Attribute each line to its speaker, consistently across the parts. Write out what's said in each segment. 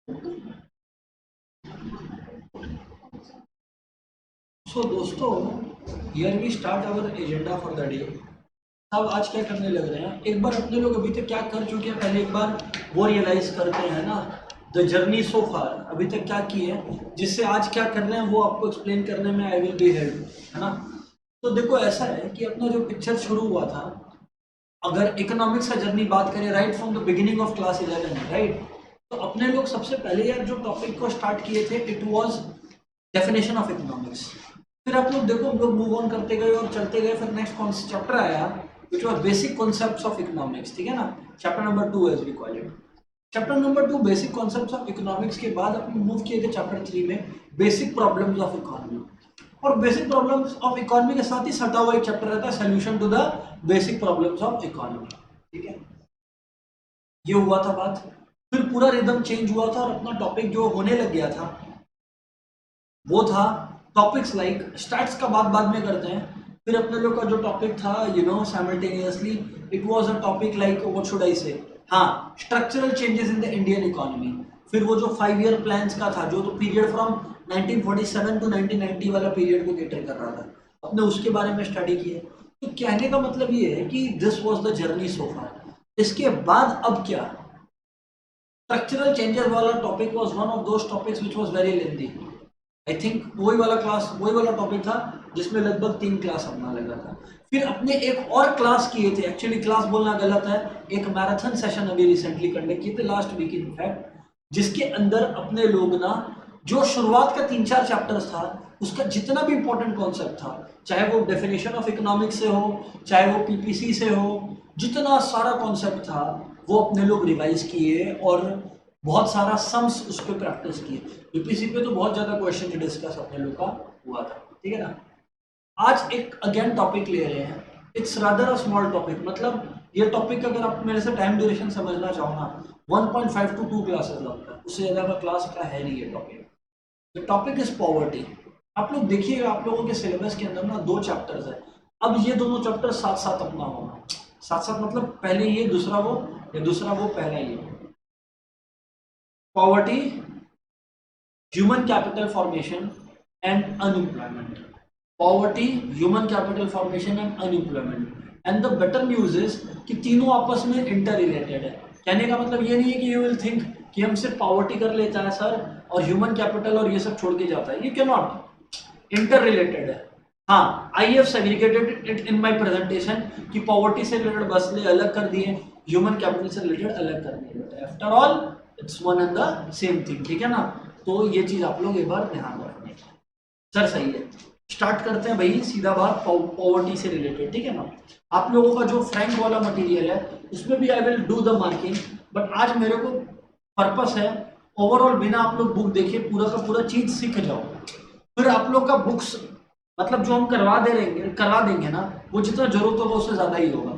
Speaker 1: सो दोस्तों, here we start our agenda for the day. अब आज क्या करने लग रहे हैं, एक बार अपने लोग अभी तक क्या कर चुके हैं पहले एक बार वो रियलाइज करते हैं ना, द जर्नी सो फार अभी तक क्या की है, जिससे आज क्या कर रहे हैं वो आपको एक्सप्लेन करने में आई विल बी हेल्प, है ना। तो देखो ऐसा है कि अपना जो पिक्चर शुरू हुआ था, अगर इकोनॉमिक्स का जर्नी बात करें right from the beginning of class 11, right, तो अपने लोग सबसे पहले यार जो टॉपिक को स्टार्ट किए थे it was definition of economics. फिर आप लोग देखो हम लोग मूव ऑन करते गए और चलते गए, फिर नेक्स्ट चैप्टर आया which was basic concepts of economics, ठीक है ना, chapter number 2 as we call it. Chapter number 2 basic concepts of economics के बाद अपन मूव किए थे चैप्टर 3 में बेसिक प्रॉब्लम्स ऑफ इकोनॉमी। और बेसिक प्रॉब्लम्स ऑफ इकोनॉमी के साथ ही सटा हुआ एक चैप्टर रहता है solution to the basic problems of economy, ठीक है। ये हुआ था बात, फिर पूरा रिदम चेंज हुआ था और अपना टॉपिक जो होने लग गया था वो था टॉपिक्स लाइक स्टैट्स का बात बाद में करते हैं। फिर अपने लोग का जो टॉपिक था simultaneously it was a topic like what should I से, हाँ, structural changes in the Indian economy. फिर वो जो 5 ईयर प्लान्स का था, जो तो पीरियड फ्रॉम 1947 टू 1990 वाला पीरियड को कैटर कर रहा था, अपने उसके बारे में स्टडी किए। तो कहने का मतलब ये है कि this was the journey so far. इसके बाद अब क्या, स्ट्रक्चरल चेंजेस वाला topic was one of those topics which was very lengthy. I think वही वाला टॉपिक था जिसमें लगभग 3 क्लास अपना लगा था। फिर अपने एक और क्लास किए थे, एक्चुअली क्लास बोलना गलत है, एक मैराथन सेशन अभी रिसेंटली कंडक्ट किए थे लास्ट वीक इनफैक्ट, जिसके अंदर अपने लोग ना जो शुरुआत का 3-4 चैप्टर्स था उसका जितना भी इंपॉर्टेंट कॉन्सेप्ट था, चाहे वो डेफिनेशन ऑफ इकोनॉमिक्स से हो, चाहे वो पीपीसी से हो, जितना सारा कॉन्सेप्ट था वो अपने लोग रिवाइज किए और बहुत सारा सम्स उस पर प्रैक्टिस किए। पीपीसी पे तो बहुत ज़्यादा क्वेश्चन डिस्कस अपने लोग का हुआ था, ठीक है ना। आज एक अगेन टॉपिक ले रहे हैं, it's rather a small topic, मतलब ये टॉपिक अगर आप मेरे से टाइम ड्यूरेशन समझना चाहो ना 1.5 to 2 क्लासेस लगता है, उससे ज़्यादा का क्लास का है नहीं ये topic. The topic is poverty. आप लोग देखिएगा आप लोगों के सिलेबस के अंदर ना 2 चैप्टर्स है, अब ये दोनों चैप्टर साथ साथ अपना होगा, साथ साथ मतलब पहले ये दूसरा वो या दूसरा वो पहला ये। Poverty, human capital formation and unemployment. Poverty, human capital formation and unemployment. And the better news is कि तीनों आपस में इंटर रिलेटेड है। कहने का मतलब ये नहीं है कि यू विल थिंक कि हम सिर्फ पॉवर्टी कर लेता है सर और ह्यूमन कैपिटल और ये सब छोड़ के जाता है, you can not, inter related है। हाँ, I have segregated it in my presentation कि पॉवर्टी से रिलेटेड बस ले अलग कर दिए, ह्यूमन कैपिटल से रिलेटेड अलग कर दिए, but after all it's one and the same thing, ठीक है ना। तो ये चीज आप लोग एक बार ध्यान रखना सर, सही है। स्टार्ट करते हैं भाई सीधा बात पॉवर्टी से रिलेटेड, ठीक है ना। आप लोगों का जो फ्रैंक वाला मटेरियल है उसमें भी I will do the marking, but आज मेरे को पर्पस है ओवरऑल बिना आप लोग बुक देखे पूरा का पूरा चीज सीख जाओ। फिर आप लोग का बुक्स मतलब जो हम करवा देंगे ना, वो जितना जरूरत होगा उससे ज्यादा ही होगा,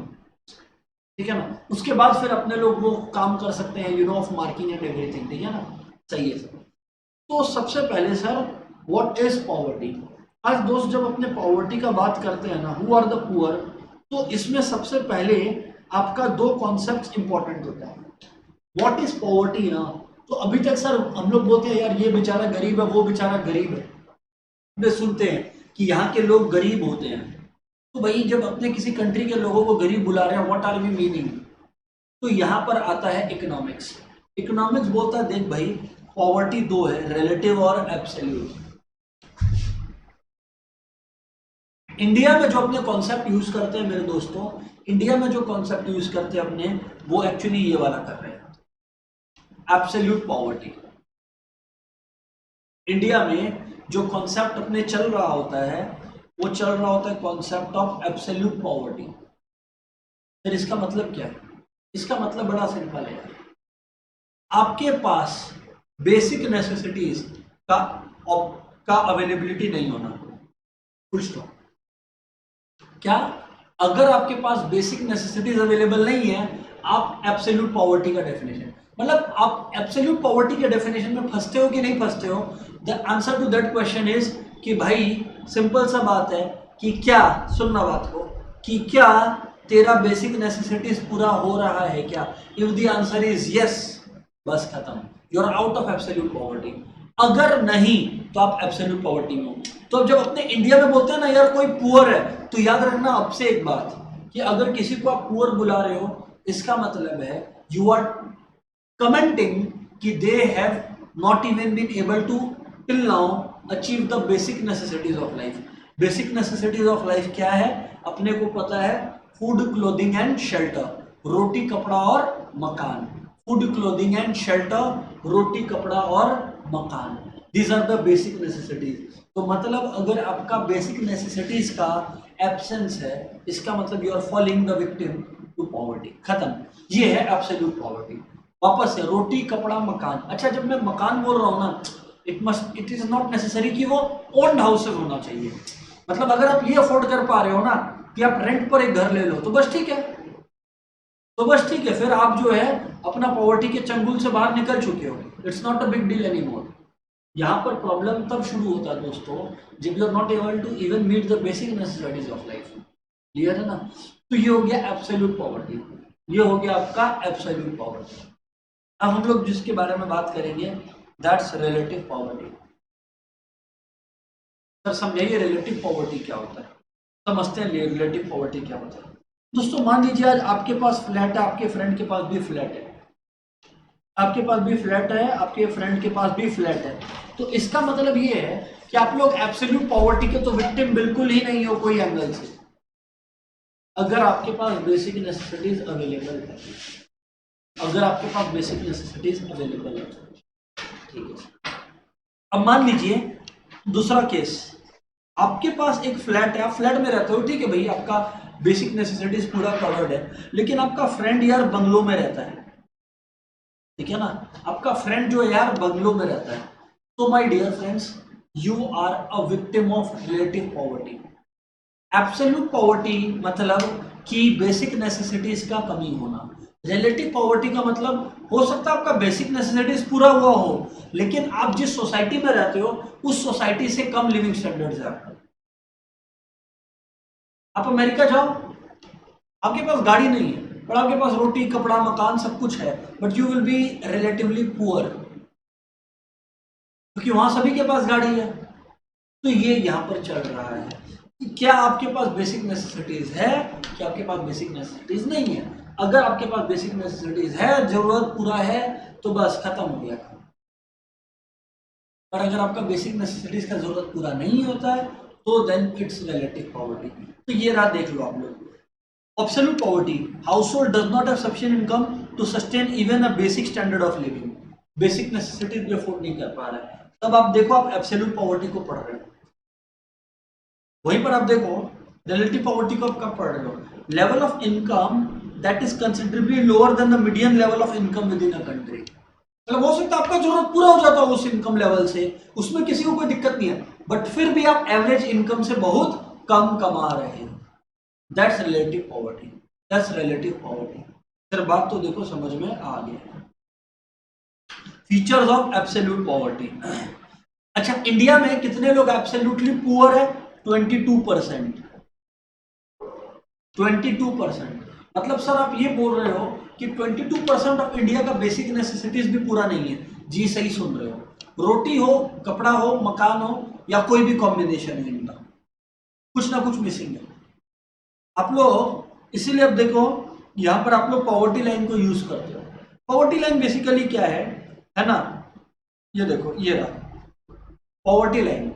Speaker 1: ठीक है ना। उसके बाद फिर अपने लोग वो काम कर सकते हैं ऑफ मार्किंग एंड एवरीथिंग, ठीक है ना, सही है सर। तो सबसे पहले सर व्हाट इज पॉवर्टी। आज दोस्त जब अपने पॉवर्टी का बात करते हैं ना, हु आर द पुअर, तो इसमें सबसे पहले आपका 2 कॉन्सेप्ट इंपॉर्टेंट होता है। व्हाट इज पॉवर्टी ना, तो अभी तक सर हम लोग बोलते हैं यार ये बेचारा गरीब है वो बेचारा गरीब है, वे सुनते हैं कि यहाँ के लोग गरीब होते हैं। तो भाई जब अपने किसी कंट्री के लोगों को गरीब बुला रहे हैं व्हाट आर वी मीनिंग, तो यहाँ पर आता है इकोनॉमिक्स। इकोनॉमिक्स बोलता है देख भाई पॉवर्टी 2 है, रिलेटिव और एब्सोल्यूट। इंडिया में जो अपने कॉन्सेप्ट यूज करते हैं मेरे दोस्तों, इंडिया में जो कॉन्सेप्ट यूज करते हैं अपने, वो एक्चुअली ये वाला कर रहे हैं, एब्सोल्यूट पॉवर्टी। इंडिया में जो कॉन्सेप्ट अपने चल रहा होता है वो चल रहा होता है कॉन्सेप्ट ऑफ एब्सोल्यूट पॉवर्टी। फिर इसका मतलब क्या है, इसका मतलब बड़ा सिंपल है, आपके पास बेसिक नेसेसिटीज का अवेलेबिलिटी नहीं होना, कुछ तो क्या, अगर आपके पास बेसिक नेसेसिटीज अवेलेबल नहीं है, आप एब्सोल्यूट पॉवर्टी का डेफिनेशन, मतलब आप एब्सोल्यूट पॉवर्टी के डेफिनेशन में फंसते हो कि नहीं फंसते हो। The answer to that question is कि भाई सिंपल सा बात है कि क्या, सुनना बात को, कि क्या तेरा बेसिक नेसेसिटीज पूरा हो रहा है क्या। If the answer is yes, बस खत्म, you are out of absolute poverty. अगर नहीं तो आप एब्सोल्यूट पॉवर्टी में हो। तो जब अपने इंडिया में बोलते हैं ना यार कोई पुअर है, तो याद रखना अब से एक बात कि अगर किसी को आप पुअर बुला रहे हो, इसका मतलब है यू आर कमेंटिंग कि they have not even been able to till now achieve the basic necessities of life. Basic necessities of life क्या है? अपने को पता है, फूड, क्लोथिंग एंड शेल्टर, रोटी कपड़ा और मकान। फूड, क्लोथिंग एंड शेल्टर, रोटी कपड़ा और मकान, these are the basic necessities. तो मतलब अगर आपका बेसिक नेसेसिटीज का एब्सेंस है, इसका मतलब you are falling the victim to poverty. खत्म, ये है एब्सोल्यूट पॉवर्टी। वापस से रोटी कपड़ा मकान। अच्छा, जब मैं मकान बोल रहा हूँ ना, इट इज नॉट नेसेसरी कि वो ओन्ड हाउसेज होना चाहिए। मतलब अगर आप ये अफोर्ड कर पा रहे हो ना कि आप रेंट पर एक घर ले लो, तो बस ठीक है, तो बस ठीक है, फिर आप जो है अपना पॉवर्टी के चंगुल से बाहर निकल चुके हो। It's not a big deal anymore. यहाँ पर प्रॉब्लम तब शुरू होता है दोस्तों जब you are not able to even meet the basic necessities of life. Clear है ना? तो ये हो गया एब्सोल्यूट पॉवर्टी, ये हो गया आपका एब्सोल्यूट पॉवर्टी। अब हम लोग जिसके बारे में बात करेंगे दैट्स रिलेटिव पॉवर्टी। सर समझाइए रिलेटिव पॉवर्टी क्या होता है, समझते हैं रिलेटिव पॉवर्टी क्या होता है। दोस्तों मान लीजिए आज आपके पास फ्लैट है, आपके फ्रेंड के पास भी फ्लैट है, आपके पास भी फ्लैट है, आपके फ्रेंड के पास भी फ्लैट है। तो इसका मतलब ये है कि आप लोग एब्सोल्यूट पॉवर्टी के तो विक्टिम बिल्कुल ही नहीं हो कोई एंगल से, अगर आपके पास बेसिक नेसेसिटीज अवेलेबल है, अगर आपके पास बेसिक नेसेसिटीज अवेलेबल है। ठीक है, अब मान लीजिए दूसरा केस, आपके पास एक फ्लैट है, आप फ्लैट में रहते हो, ठीक है भाई, आपका बेसिक नेसेसिटीज पूरा कवर्ड है, लेकिन आपका फ्रेंड यार बंगलो में रहता है। ठीक है ना, आपका फ्रेंड जो है यार बंगलो में रहता है। तो my dear friends, you are a victim of relative poverty. Absolute poverty मतलब कि बेसिक नेसेसिटीज का कमी होना। रिलेटिव पॉवर्टी का मतलब हो सकता है आपका बेसिक नेसेसिटीज पूरा हुआ हो, लेकिन आप जिस सोसाइटी में रहते हो उस सोसाइटी से कम लिविंग स्टैंडर्ड्स है आपका। आप अमेरिका जाओ, आपके पास गाड़ी नहीं है, पर आपके पास रोटी कपड़ा मकान सब कुछ है, but you will be relatively poor, क्योंकि वहां सभी के पास गाड़ी है। तो ये यहां पर चल रहा है कि क्या आपके पास बेसिक नेसेसिटीज है, क्या आपके पास बेसिक नेसेसिटीज नहीं है। अगर आपके पास बेसिक नेसेसिटीज है, जरूरत पूरा है, तो बस खत्म हो गया। पर अगर आपका बेसिक नेसेसिटीज का जरूरत पूरा नहीं होता है तो देन इट्स रिलेटिव पॉवर्टी। तो ये रहा, देख लो आप लोग। Absolute poverty, household does not have sufficient income to sustain even a basic standard of living. Basic necessity भी अफोर्ड नहीं कर पा रहा है। तब आप देखो, आप एब्सोल्यूट पॉवर्टी को पढ़ रहे हो, वहीं पर आप देखो रिलेटिव पॉवर्टी को आप कब पढ़ रहे हो? Level of income that is considerably lower than the median level of income with in a country. मतलब हो सकता है आपका जरूरत पूरा हो जाता हो उस इनकम लेवल से, उसमें किसी को कोई दिक्कत नहीं है, बट फिर भी आप एवरेज इनकम से बहुत कम कमा रहे हैं। That's relative poverty. That's relative poverty. फिर बात तो देखो समझ में आ गया। Features of absolute poverty. अच्छा, इंडिया में कितने लोग एब्सोल्यूटली पुअर है? 22%। 22%। मतलब सर आप ये बोल रहे हो कि 22% ऑफ इंडिया का बेसिक नेसेसिटीज भी पूरा नहीं है? जी सही सुन रहे हो। रोटी हो, कपड़ा हो, मकान हो, या कोई भी कॉम्बिनेशन है इनका, कुछ ना कुछ मिसिंग है। आप लोग इसीलिए अब देखो यहां पर आप लोग पॉवर्टी लाइन को यूज करते हो। पॉवर्टी लाइन बेसिकली क्या है ना, ये देखो, ये रहा पॉवर्टी लाइन,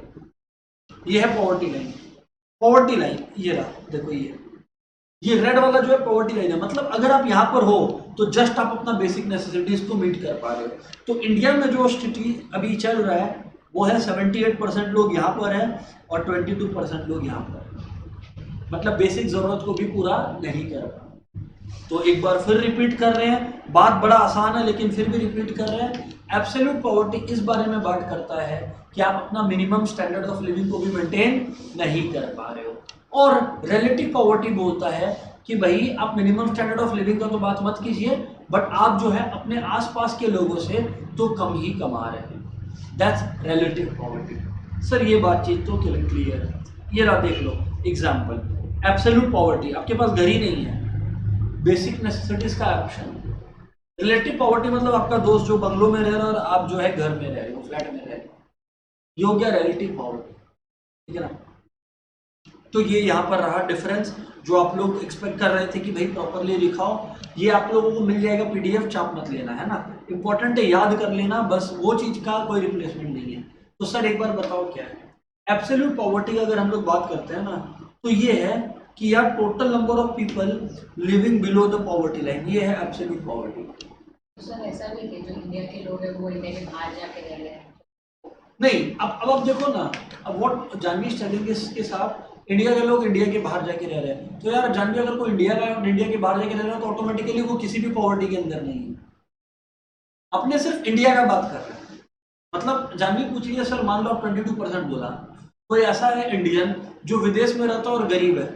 Speaker 1: ये है पॉवर्टी लाइन। पॉवर्टी लाइन ये रहा, देखो ये रेड वाला जो है पॉवर्टी लाइन है। मतलब अगर आप यहां पर हो तो जस्ट आप अपना बेसिक नेसेसिटीज को मीट कर पा रहे हो। तो इंडिया में जो स्थिति अभी चल रहा है वो है 78% लोग यहाँ पर है और 22% लोग यहाँ पर है। मतलब बेसिक जरूरत को भी पूरा नहीं कर रहा। तो एक बार फिर रिपीट कर रहे हैं, बात बड़ा आसान है लेकिन फिर भी रिपीट कर रहे हैं। एब्सोल्यूट पॉवर्टी इस बारे में बात करता है कि आप अपना मिनिमम स्टैंडर्ड ऑफ लिविंग को भी मेंटेन नहीं कर पा रहे हो। और रिलेटिव पॉवर्टी बोलता है कि भाई आप मिनिमम स्टैंडर्ड ऑफ लिविंग का तो बात मत कीजिए, बट आप जो है अपने आसपास के लोगों से तो कम ही कमा रहे हैं। That's relative poverty. सर ये बातचीत तो क्लियर है। ये रहा, देख लो एग्जाम्पल। एब्सोल्यूट पॉवर्टी, आपके पास घर ही नहीं है, बेसिक नेसेसिटीज का ऑप्शन, रिलेटिव पॉवर्टी मतलब आपका दोस्त जो बंगलो में रह रहा है और आप जो है घर में रह रहे हो, फ्लैट में रह रहे हो, ये हो गया रिलेटिव पॉवर्टी, ठीक है ना। तो ये यहाँ पर रहा डिफरेंस जो आप लोग एक्सपेक्ट कर रहे थे कि भाई प्रॉपरली लिखाओ, ये आप लोगों को मिल जाएगा पीडीएफ, चाप मत लेना, है ना। इंपॉर्टेंट है, याद कर लेना बस, वो चीज़ का कोई रिप्लेसमेंट नहीं है। तो सर एक बार बताओ क्या है एब्सोल्यूट पॉवर्टी। अगर हम लोग बात करते हैं ना तो ये है कि यार total number of people living below the poverty line, ये है एब्सोल्यूट पॉवर्टी।
Speaker 2: सर ऐसा भी है जो इंडिया के लोग हैं वो इंडिया के बाहर जाके रह रहे हैं।
Speaker 1: नहीं, अब आप देखो ना, अब व्हाट जानवी स्टडिंग के साथ इंडिया के लोग इंडिया के बाहर जाके रह रहे हैं, तो यार जानवी अगर कोई इंडिया के बाहर जाके रह रहा है तो ऑटोमेटिकली वो किसी भी पॉवर्टी के अंदर नहीं है, अपने सिर्फ इंडिया का बात कर रहे हैं। मतलब जानवी पूछ रही है सर मान लो आप 22% बोला, कोई ऐसा है इंडियन जो विदेश में रहता है और गरीब है,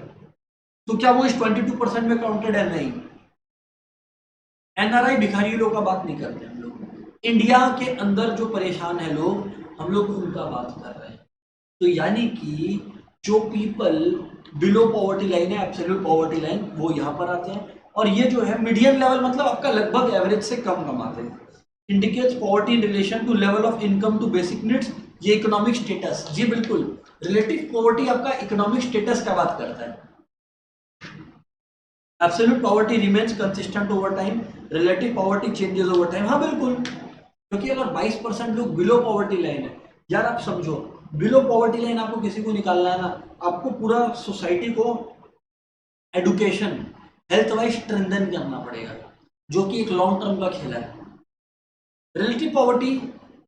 Speaker 1: तो क्या वो इस 22% में काउंटेड है? नहीं। एनआरआई भिखारी लोग का बात नहीं करते हम लोग, इंडिया के अंदर जो परेशान है लोग, हम लोग उनका बात कर रहे हैं। तो यानी कि जो पीपल बिलो पॉवर्टी लाइन है, एब्सोल्यूट पॉवर्टी लाइन, वो यहाँ पर आते हैं। और ये जो है मीडियम लेवल, मतलब आपका लगभग एवरेज से कम कमाते हैं, indicates poverty in relation to level of income to basic needs, ये इकोनॉमिक स्टेटस। जी बिल्कुल, रिलेटिव पॉवर्टी आपका इकोनॉमिक स्टेटस का बात करता है। Absolute poverty remains consistent over time, relative poverty changes over time. हाँ बिल्कुल, क्योंकि अगर 22% लोग बिलो पॉवर्टी लाइन है, यार आप समझो बिलो पॉवर्टी लाइन आपको किसी को निकालना है ना, आपको पूरा सोसाइटी को एडुकेशन हेल्थ वाइज स्ट्रेंथन करना पड़ेगा, जो कि एक लॉन्ग टर्म का खेल है। रिलेटिव पॉवर्टी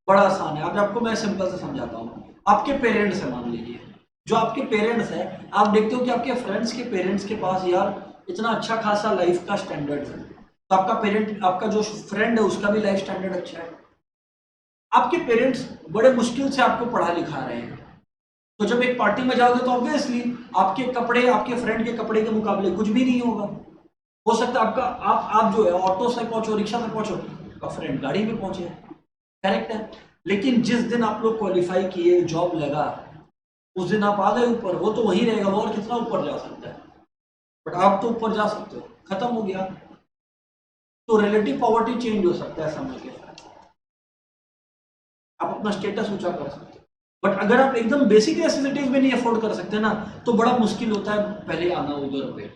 Speaker 1: बड़ा आसान है, अब आपको मैं सिंपल से समझाता हूँ। आपके पेरेंट्स है, मान लीजिए जो आपके पेरेंट्स है, आप देखते हो कि आपके फ्रेंड्स के पेरेंट्स के पास यार इतना अच्छा खासा लाइफ का स्टैंडर्ड है, तो आपका पेरेंट, आपका जो फ्रेंड है उसका भी लाइफ स्टैंडर्ड अच्छा है। आपके पेरेंट्स बड़े मुश्किल से आपको पढ़ा लिखा रहे हैं, तो जब एक पार्टी में जाओगे तो ऑब्वियसली आपके कपड़े आपके फ्रेंड के कपड़े के मुकाबले कुछ भी नहीं होगा। हो सकता है आपका आप जो है ऑटो से पहुंचो, रिक्शा से पहुंचो, आपका फ्रेंड गाड़ी में पहुंचे, करेक्ट है। लेकिन जिस दिन आप लोग क्वालिफाई किए, जॉब लगा, उस दिन आप आ गए ऊपर, वो तो वही रहेगा, वो और कितना ऊपर जा सकता है, बट आप तो ऊपर जा सकते हो, खत्म हो गया। तो रिलेटिव पॉवर्टी चेंज हो सकता है समय के साथ, आप अपना स्टेटस ऊंचा कर सकते हो। बट अगर आप एकदम बेसिक नेसेसिटीज में नहीं अफोर्ड कर सकते ना, तो बड़ा मुश्किल होता है पहले आना उधर पे,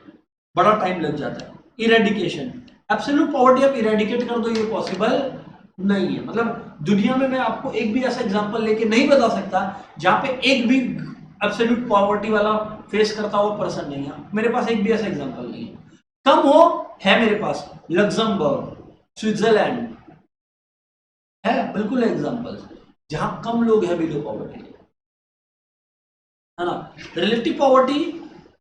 Speaker 1: बड़ा टाइम लग जाता है। इरेडिकेशन, एब्सोल्यूट पॉवर्टी आप इरेडिकेट कर दो, ये पॉसिबल नहीं है। मतलब दुनिया में मैं आपको एक भी ऐसा एग्जांपल लेके नहीं बता सकता जहां पे एक भी एब्सोल्यूट पॉवर्टी वाला फेस करता हुआ पर्सन नहीं है, मेरे पास एक भी ऐसा एग्जांपल नहीं है। कम हो है मेरे पास, लग्जमबर्ग, स्विट्जरलैंड है, बिल्कुल एग्जांपल्स जहां कम लोग है बिलो पॉवर्टी, है ना। रिलेटिव पॉवर्टी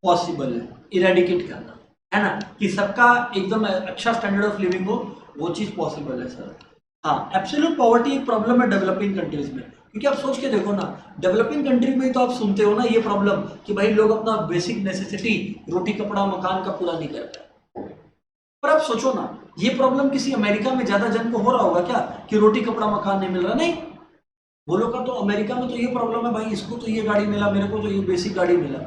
Speaker 1: पॉसिबल है इरेडिकेट करना, है ना, कि सबका एकदम अच्छा स्टैंडर्ड ऑफ लिविंग हो, वो चीज पॉसिबल है सर। हाँ, एब्सोल्यूट पॉवर्टी एक प्रॉब्लम है डेवलपिंग कंट्रीज में, क्योंकि आप सोच के देखो ना, डेवलपिंग कंट्री में तो आप सुनते हो ना ये प्रॉब्लम कि भाई लोग अपना बेसिक नेसेसिटी, रोटी कपड़ा मकान का पूरा नहीं करते। पर आप सोचो ना, ये प्रॉब्लम किसी अमेरिका में ज्यादा जन को हो रहा होगा क्या कि रोटी कपड़ा मकान नहीं मिल रहा? नहीं, वो लोग का तो अमेरिका में तो ये प्रॉब्लम है, भाई इसको तो ये गाड़ी मिला, मेरे को तो ये बेसिक गाड़ी मिला,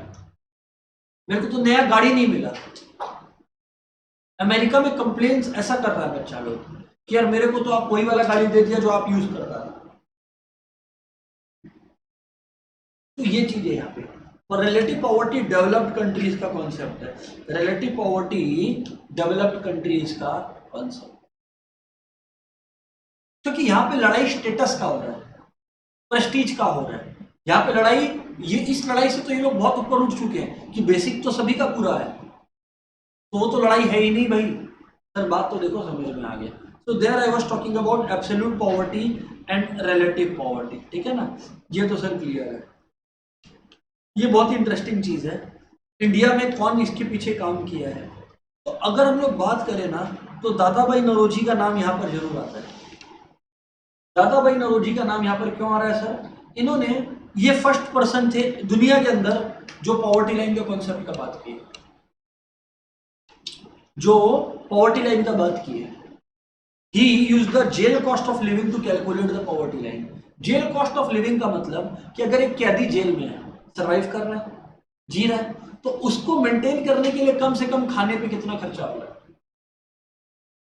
Speaker 1: मेरे को तो नया गाड़ी नहीं मिला। अमेरिका में कंप्लेन्स ऐसा कर रहा है बच्चा लोग कि यार मेरे को तो आप वही वाला गाड़ी दे दिया जो आप यूज कर रहा है। तो ये चीज है यहाँ पे। और रिलेटिव पॉवर्टी डेवलप्ड कंट्रीज का कॉन्सेप्ट है, रिलेटिव पॉवर्टी डेवलप्ड कंट्रीज का कॉन्सेप्ट, क्योंकि यहाँ पे लड़ाई स्टेटस का हो रहा है, प्रेस्टीज का हो रहा है। यहाँ पे लड़ाई, ये इस लड़ाई से तो ये लोग बहुत ऊपर उठ चुके हैं कि बेसिक तो सभी का पूरा है, तो वो तो लड़ाई है ही नहीं भाई। सर बात तो देखो समझ में आ गया। So there I was talking about absolute poverty and relative poverty, ठीक है ना, ये तो सर क्लियर है। ये बहुत ही इंटरेस्टिंग चीज है, इंडिया में कौन इसके पीछे काम किया है। तो अगर हम लोग बात करें ना, तो दादा भाई नौरोजी का नाम यहाँ पर जरूर आता है। दादा भाई नौरोजी का नाम यहाँ पर क्यों आ रहा है सर? इन्होंने, ये फर्स्ट पर्सन थे दुनिया के अंदर जो पॉवर्टी लाइन के कॉन्सेप्ट का बात की, जो पॉवर्टी लाइन का बात की है। He used the jail cost of living to calculate the poverty line. जेल कॉस्ट ऑफ लिविंग का मतलब कि अगर एक कैदी जेल में है, सरवाइव कर रहा है, जी रहा है, तो उसको मेंटेन करने के लिए कम से कम खाने पे कितना खर्चा हो रहा है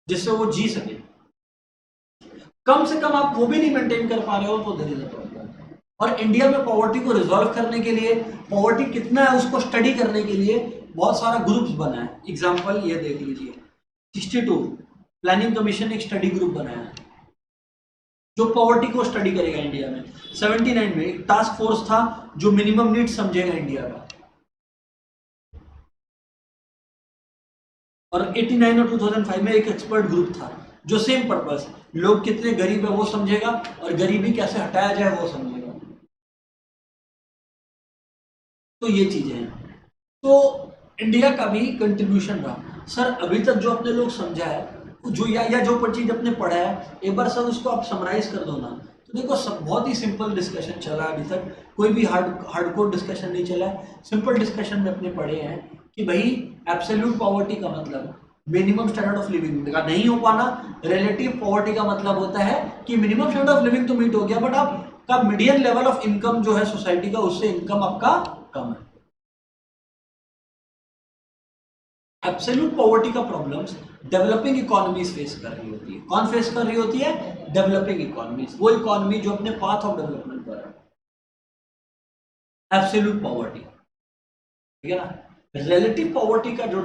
Speaker 1: जिससे वो जी सके। कम से कम आप वो भी नहीं मेंटेन कर पा रहे हो, तो देयर इज अ प्रॉब्लम। और इंडिया में पॉवर्टी को रिजॉल्व करने के लिए, पॉवर्टी कितना है उसको स्टडी करने के लिए बहुत सारा ग्रुप्स बना है। एग्जाम्पल ये देख लीजिए, 62 प्लानिंग कमीशन एक स्टडी ग्रुप बनाया है जो पॉवर्टी को स्टडी करेगा इंडिया में। 79 में एक टास्क फोर्स था जो मिनिमम नीड समझेगा इंडिया का। और 89 और 2005 में एक एक्सपर्ट ग्रुप था जो सेम पर्पस, लोग कितने गरीब है वो समझेगा और गरीबी कैसे हटाया जाए वो समझेगा। तो ये चीजें हैं। तो इंडिया का भी कंट्रीब्यूशन रहा। सर अभी तक जो अपने लोग समझा है, जो या जो चीज अपने पढ़ा है, एक बार सर उसको आप समराइज कर दो ना। तो देखो सब बहुत ही सिंपल डिस्कशन चला है अभी तक, कोई भी हार्डकोर डिस्कशन नहीं चला है। सिंपल डिस्कशन में अपने पढ़े हैं कि भाई एब्सोल्यूट पॉवर्टी का मतलब मिनिमम स्टैंडर्ड ऑफ लिविंग का नहीं हो पाना, रिलेटिव पॉवर्टी का मतलब होता है कि मिनिमम स्टैंडर्ड ऑफ लिविंग तो मीट हो गया बट आपका मीडियम लेवल ऑफ इनकम जो है सोसाइटी का, उससे इनकम आपका कम है। एब्सोल्यूट पॉवर्टी का प्रॉब्लम्स डेवलपिंग इकोनॉमीज फेस कर रही होती है। कौन फेस कर रही होती है? डेवलपिंग इकोनॉमीज, वो इकोनॉमी जो अपने पाथ ऑफ डेवलपमेंट पर है। एब्सोल्यूट पॉवर्टी, ठीक है ना। रिलेटिव पॉवर्टी का जो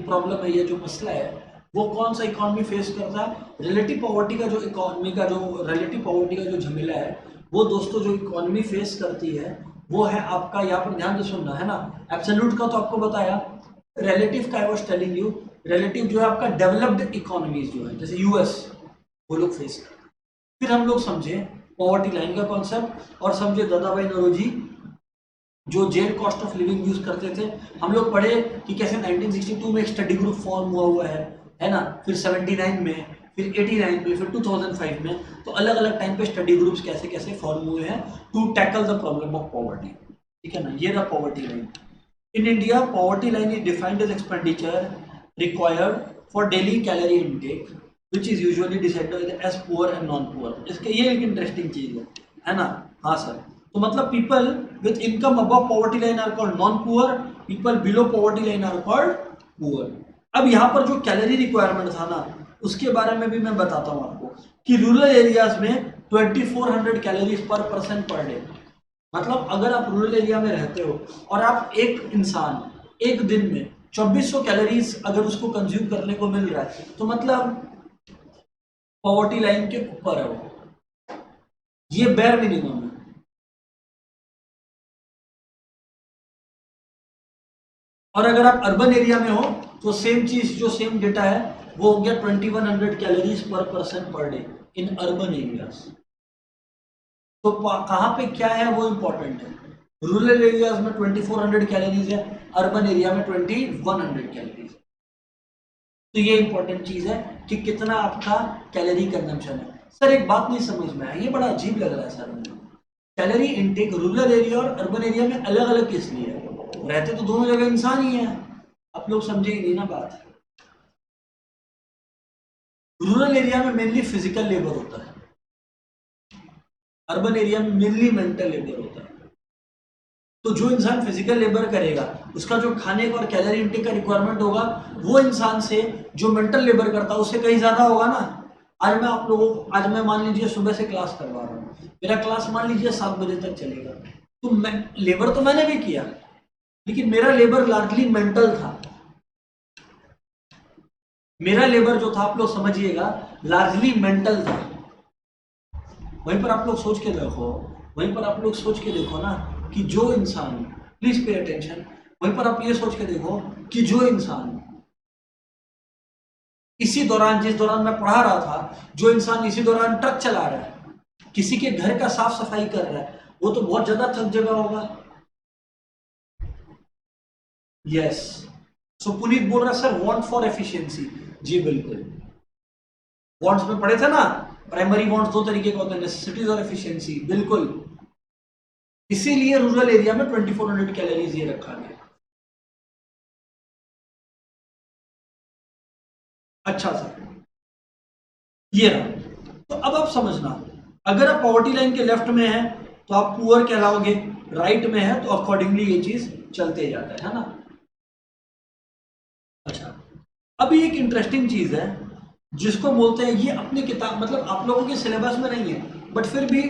Speaker 1: प्रॉब्लम है, ये जो मसला है, वो कौन सा इकोनॉमी फेस करता है? रिलेटिव पॉवर्टी का जो इकोनॉमी का जो रिलेटिव पॉवर्टी का जो झमेला है, वो दोस्तों जो इकोनॉमी फेस करती है वो है आपका, यहाँ पर ध्यान से सुनना है ना। एब्सोल्यूट का तो आपको बताया, रिलेटिव का I was telling you, relative जो है आपका डेवलप्ड इकोनॉमीज जो है जैसे यूएस, वो लोग फेस करते हैं। फिर हम लोग समझे पॉवर्टी लाइन का कॉन्सेप्ट और समझे दादाभाई नौरोजी जो जेल कॉस्ट ऑफ लिविंग यूज करते थे। हम लोग पढ़े कि कैसे 1962 में एक स्टडी ग्रुप फॉर्म हुआ है ना, फिर 79 में, फिर 89 में, फिर 2005 में। तो अलग अलग टाइम पे स्टडी ग्रुप्स कैसे कैसे फॉर्म हुए हैं to tackle the problem of poverty, ठीक है ना। ये रहा poverty line. In India, poverty line is defined as expenditure required for daily calorie intake, which is usually decided as poor and non-poor. इसके ये एक इंटरेस्टिंग चीज है ना। हाँ सर, तो मतलब people with income above poverty line are called non-poor, people below poverty line are called poor. अब यहाँ पर जो कैलोरी रिक्वायरमेंट था ना, उसके बारे में भी मैं बताता हूँ आपको कि रूरल एरियाज में 2400 कैलोरीज पर पर्सन पर डे। मतलब अगर आप रूरल एरिया में रहते हो और आप एक इंसान एक दिन में 2400 कैलोरीज अगर उसको कंज्यूम करने को मिल रहा है, तो मतलब पॉवर्टी लाइन के ऊपर है वो, ये बेयर मिनिमम है। और अगर आप अर्बन एरिया में हो तो सेम चीज, जो सेम डेटा है वो हो गया 2100 कैलोरीज पर person per day in urban areas. तो कहाँ पे क्या है वो इंपॉर्टेंट है। रूरल एरियाज में 2400 कैलोरीज है, अर्बन एरिया में 2100 कैलोरीज। तो ये इंपॉर्टेंट चीज है कि कितना आपका कैलोरी कंजम्पशन है। सर एक बात नहीं समझ में आया, ये बड़ा अजीब लग रहा है सर मुझे, कैलोरी इनटेक रूरल एरिया और अर्बन एरिया में अलग अलग किस लिए है? रहते तो दोनों जगह इंसान ही है। आप लोग समझे ही नहीं ना बात। रूरल एरिया में मेनली फिजिकल लेबर होता है, अर्बन एरिया में मेनली मेंटल लेबर होता है। तो जो इंसान फिजिकल लेबर करेगा उसका जो खाने का और कैलोरी इंटेक का रिक्वायरमेंट होगा वो इंसान से जो मेंटल लेबर करता है उससे कहीं ज्यादा होगा ना। आज मैं आप लोगों को, आज मैं मान लीजिए सुबह से क्लास करवा रहा हूँ, मेरा क्लास मान लीजिए 7 बजे तक चलेगा, तो मैं लेबर तो मैंने भी किया, लेकिन मेरा लेबर लार्जली मेंटल था। मेरा लेबर जो था आप लोग समझिएगा लार्जली मेंटल था। वहीं पर आप लोग सोच के देखो, वहीं पर आप लोग सोच के देखो ना कि जो इंसान, प्लीज पे अटेंशन, वहीं पर आप ये सोच के देखो कि जो इंसान इसी दौरान, जिस दौरान मैं पढ़ा रहा था, जो इंसान इसी दौरान ट्रक चला रहा है, किसी के घर का साफ सफाई कर रहा है, वो तो बहुत ज्यादा थक जगह होगा। यस, सो पुनीत बोल रहा है सर वांट फॉर एफिशिएंसी। जी बिल्कुल, वांट्स में पढ़े थे ना, प्राइमरी वांट्स 2 तरीके के होते हैं, नेसेसिटीज और एफिशिएंसी। बिल्कुल, इसीलिए रूरल एरिया में 2400 कैलोरीज ये रखा गया। अच्छा सर, ये रहा। तो अब आप समझना, अगर आप पॉवर्टी लाइन के लेफ्ट में है तो आप पुअर कहलाओगे, राइट में है तो अकॉर्डिंगली ये चीज चलते जाता है ना। अच्छा, अभी एक इंटरेस्टिंग चीज है जिसको बोलते हैं, ये अपनी किताब मतलब आप लोगों के सिलेबस में नहीं है, बट फिर भी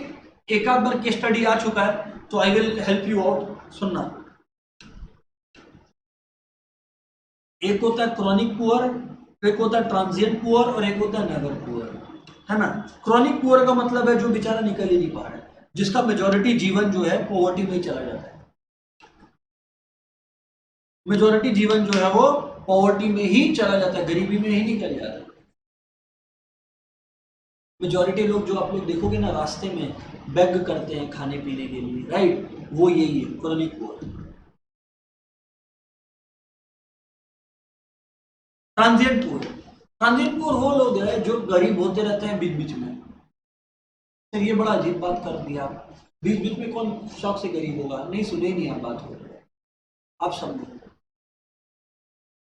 Speaker 1: एक आध बार केस स्टडी आ चुका है, तो I will help you out. सुनना, एक होता है क्रॉनिक पुअर, एक होता है ट्रांजिएंट पुअर, और एक होता है नेवर पुअर, है ना। क्रॉनिक पुअर का मतलब है जो बेचारा निकल ही नहीं पा रहा है, जिसका मेजोरिटी जीवन जो है पॉवर्टी में ही चला जाता है। मेजोरिटी जीवन जो है वो पॉवर्टी में ही चला जाता है, गरीबी में ही निकल जाता है। मेजोरिटी लोग जो आप लोग देखोगे ना रास्ते में बेग करते हैं खाने पीने के लिए, राइट, वो यही है chronic poor. Transient poor, transient poor वो लोग हैं जो गरीब होते रहते हैं बीच बीच में। सर ये बड़ा अजीब बात कर दिया आप, बीच बीच में कौन शौक से गरीब होगा, नहीं सुने नहीं आप बात हो। आप समझो,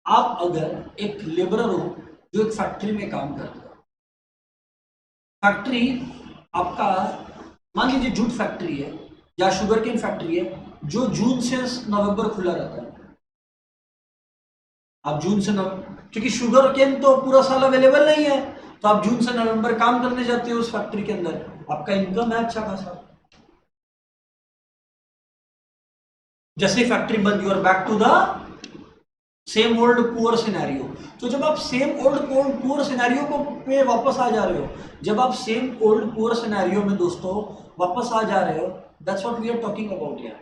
Speaker 1: आप अगर एक लेबरर हो जो एक फैक्ट्री में काम करता है, फैक्ट्री आपका मान लीजिए जूट फैक्ट्री है या शुगर केन फैक्ट्री है, जो जून से नवंबर खुला रहता है। आप जून से नवंबर, क्योंकि शुगर केन तो पूरा साल अवेलेबल नहीं है, तो आप जून से नवंबर काम करने जाते हो उस फैक्ट्री के अंदर, आपका इनकम है अच्छा खासा। जैसे फैक्ट्री बंद, you are back to the same old poor scenario. तो जब आप सेम ओल्ड पुअर सिनेरियो को पे वापस आ जा रहे हो, जब आप सेम ओल्ड पुअर सिनेरियो में दोस्तों वापस आ जा रहे हो, that's what we are talking about यार,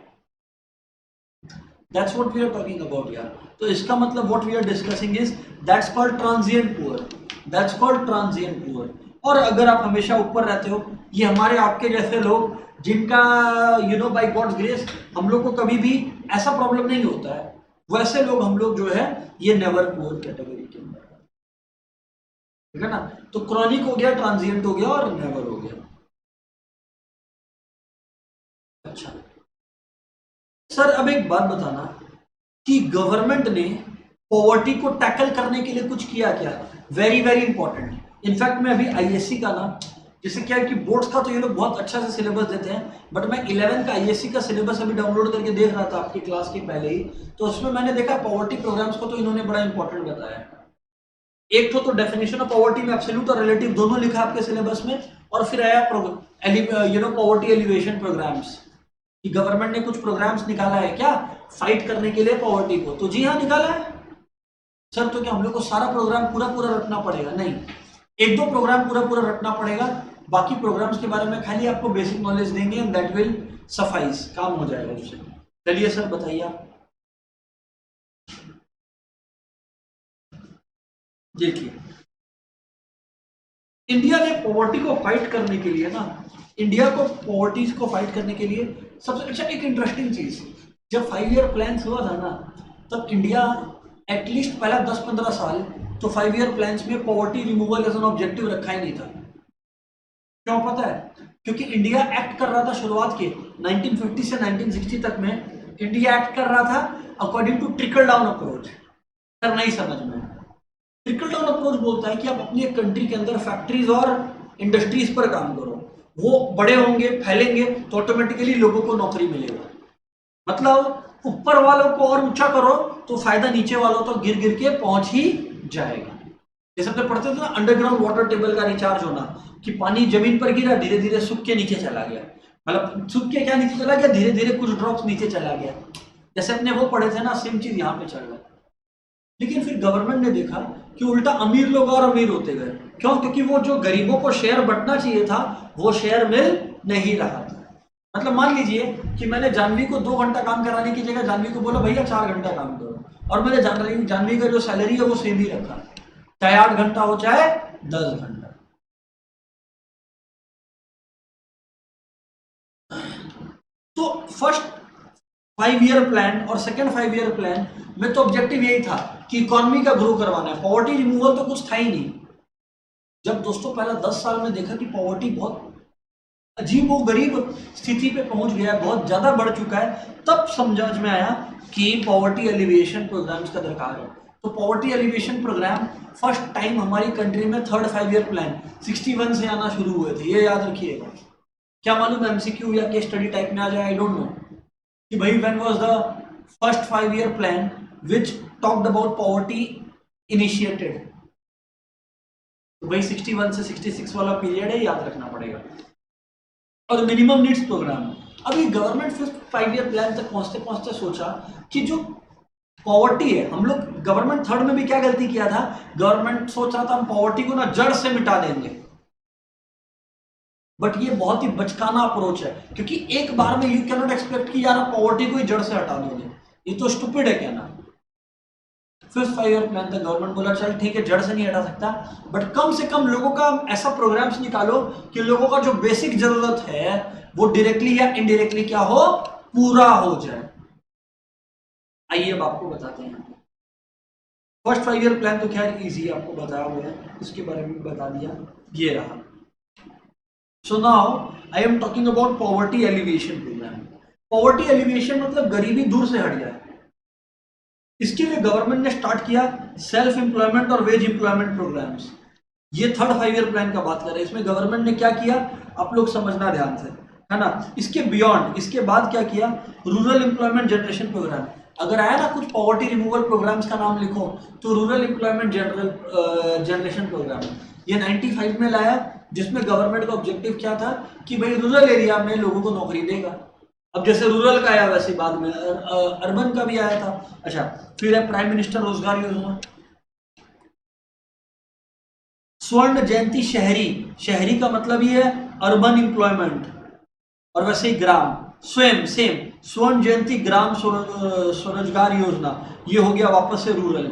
Speaker 1: that's what we are talking about यार। तो इसका मतलब what we are discussing is that's called transient poor, that's called transient poor. और अगर आप हमेशा ऊपर रहते हो, ये हमारे आपके जैसे लोग जिनका you know by God's grace हम लोग को कभी भी ऐसा प्रॉब्लम नहीं होता है, वैसे लोग हम लोग जो है ये नेवर पुअर कैटेगरी के अंदर, ठीक है ना। तो क्रॉनिक हो गया, ट्रांजिएंट हो गया और नेवर हो गया। अच्छा सर, अब एक बात बताना कि गवर्नमेंट ने पॉवर्टी को टैकल करने के लिए कुछ किया क्या? Very very important. इनफैक्ट मैं अभी आईएससी का ना, जैसे क्या है कि बोर्ड्स का तो ये लोग बहुत अच्छा से सिलेबस देते हैं, बट मैं 11 का आईएससी का सिलेबस अभी डाउनलोड करके देख रहा था आपकी क्लास के पहले ही, तो उसमें मैंने देखा पॉवर्टी प्रोग्राम्स को तो इन्होंने बड़ा इंपॉर्टेंट बताया। एक तो डेफिनेशन ऑफ पॉवर्टी में एब्सोल्यूट और रिलेटिव दोनों लिखा आपके सिलेबस में, और फिर आया पॉवर्टी एलिवेशन प्रोग्राम्स, कि गवर्नमेंट ने कुछ प्रोग्राम्स निकाला है क्या फाइट करने के लिए पॉवर्टी को। तो जी हाँ निकाला है सर। तो क्या हम लोग को सारा प्रोग्राम पूरा पूरा रटना पड़ेगा? नहीं, एक दो प्रोग्राम पूरा पूरा रटना पड़ेगा, बाकी प्रोग्राम्स के बारे में खाली आपको बेसिक नॉलेज देंगे एंड दैट विल सफाइस, काम हो जाएगा उससे। चलिए सर बताइए आप। देखिए, इंडिया ने पॉवर्टी को फाइट करने के लिए ना, इंडिया को पॉवर्टी को फाइट करने के लिए सबसे अच्छा एक इंटरेस्टिंग चीज, जब 5 ईयर प्लान हुआ था ना, तब इंडिया एटलीस्ट पहला 10-15 साल तो 5 ईयर प्लान्स में poverty removal as an objective रखा ही नहीं था। क्यों पता है? क्योंकि इंडिया एक्ट कर रहा था शुरुआत के 1950 से 1960 तक में, इंडिया एक्ट कर रहा था according to trickle down approach. Sir नहीं समझ में, ट्रिकल डाउन अप्रोच बोलता है कि आप अपनी एक कंट्री के अंदर फैक्ट्रीज और इंडस्ट्रीज पर काम करो, वो बड़े होंगे फैलेंगे तो ऑटोमेटिकली लोगों को नौकरी मिलेगा। मतलब ऊपर वालों को और ऊंचा करो तो फायदा नीचे वालों तो गिर गिर के पहुंच ही जाएगा। जैसे हमने पढ़ते थे ना अंडरग्राउंड वाटर टेबल का रिचार्ज होना, कि पानी जमीन पर गिरा धीरे धीरे सूख के नीचे चला गया, मतलब सूख के क्या नीचे चला गया, धीरे धीरे कुछ ड्रॉप्स नीचे चला गया। जैसे अपने वो पढ़े थे ना, सेम चीज यहाँ पे चल रहा है। लेकिन फिर गवर्नमेंट ने देखा कि उल्टा अमीर लोग और अमीर होते गए। क्यों? क्योंकि वो जो गरीबों को शेयर बंटना चाहिए था वो शेयर मिल नहीं रहा था। मतलब मान लीजिए कि मैंने जानवी को 2 घंटा काम कराने की जगह जानवी को बोला भैया 4 घंटा काम करो, और मैंने जानवी का जो सैलरी है वो सेम ही रखा, चाहे 8 घंटा हो चाहे 10 घंटा। तो फर्स्ट 5 ईयर प्लान और सेकेंड 5 ईयर प्लान में तो ऑब्जेक्टिव यही था कि इकोनॉमी का ग्रो करवाना है, पॉवर्टी रिमूवल तो कुछ था ही नहीं। जब दोस्तों पहला 10 साल में देखा कि पॉवर्टी बहुत अजीब और गरीब स्थिति पे पहुंच गया है, बहुत ज्यादा बढ़ चुका है, तब समझ में आया कि पॉवर्टी एलिवेशन प्रोग्राम्स का दरकार है। तो poverty elevation programme first time हमारी कंट्री में थर्ड 5 ईयर प्लान 61 से आना शुरू हुए थे, ये याद रखिएगा। क्या मालूम एमसीक्यू या केस स्टडी टाइप में आ जाए, आई डोंट नो, कि भाई when was the first 5 year plan which talked about poverty initiated. तो भाई 61 से 66 वाला पीरियड है, याद रखना पड़ेगा। और मिनिमम नीड्स प्रोग्राम, अभी गवर्नमेंट फिफ्थ 5 ईयर प्लान तक पहुंचते पहुंचते सोचा कि जो पॉवर्टी है, हम लोग गवर्नमेंट थर्ड में भी क्या गलती किया था, गवर्नमेंट सोच रहा था हम पॉवर्टी को ना जड़ से मिटा देंगे, बट ये बहुत ही बचकाना अप्रोच है, क्योंकि एक बार में यू कैन नॉट एक्सपेक्ट कि यार आप पॉवर्टी को ही जड़ से हटा दोगे, ये तो स्टूपिड है कहना। फिफ्थ 5 ईयर प्लान तक गवर्नमेंट बोला चल ठीक है जड़ से नहीं हटा सकता, बट कम से कम लोगों का ऐसा प्रोग्राम्स निकालो कि लोगों का जो बेसिक जरूरत है वो डायरेक्टली या इनडायरेक्टली क्या हो, पूरा हो जाए। आइए अब आपको बताते हैं। फर्स्ट 5 ईयर प्लान तो खैर इजी आपको बताया हुआ है, इसके बारे में बता दिया, ये रहा। So now I am talking about poverty elevation programme. Poverty elevation मतलब गरीबी दूर से हट जाए, इसके लिए गवर्नमेंट ने स्टार्ट किया सेल्फ एम्प्लॉयमेंट और वेज एम्प्लॉयमेंट प्रोग्राम्स। ये थर्ड 5 ईयर प्लान का बात कर रहे हैं, इसमें गवर्नमेंट ने क्या किया आप लोग समझना ध्यान से, है ना। इसके बियॉन्ड, इसके बाद क्या किया, रूरल एम्प्लॉयमेंट जनरेशन प्रोग्राम। अगर आया ना कुछ पॉवर्टी रिमूवल प्रोग्राम्स का नाम लिखो तो रूरल एम्प्लॉयमेंट जनरेशन प्रोग्राम ये 95 में लाया, जिसमें गवर्नमेंट का ऑब्जेक्टिव क्या था कि भाई रूरल एरिया में लोगों को नौकरी देगा। अब जैसे रूरल का आया वैसे बाद में अर्बन का भी आया था। अच्छा, फिर है प्राइम मिनिस्टर रोजगार योजना, स्वर्ण जयंती शहरी, शहरी का मतलब ये है अर्बन एम्प्लॉयमेंट, और वैसे ही ग्राम स्वयं सेम स्वर्ण जयंती ग्राम स्वरोजगार योजना, ये हो गया वापस से रूरल।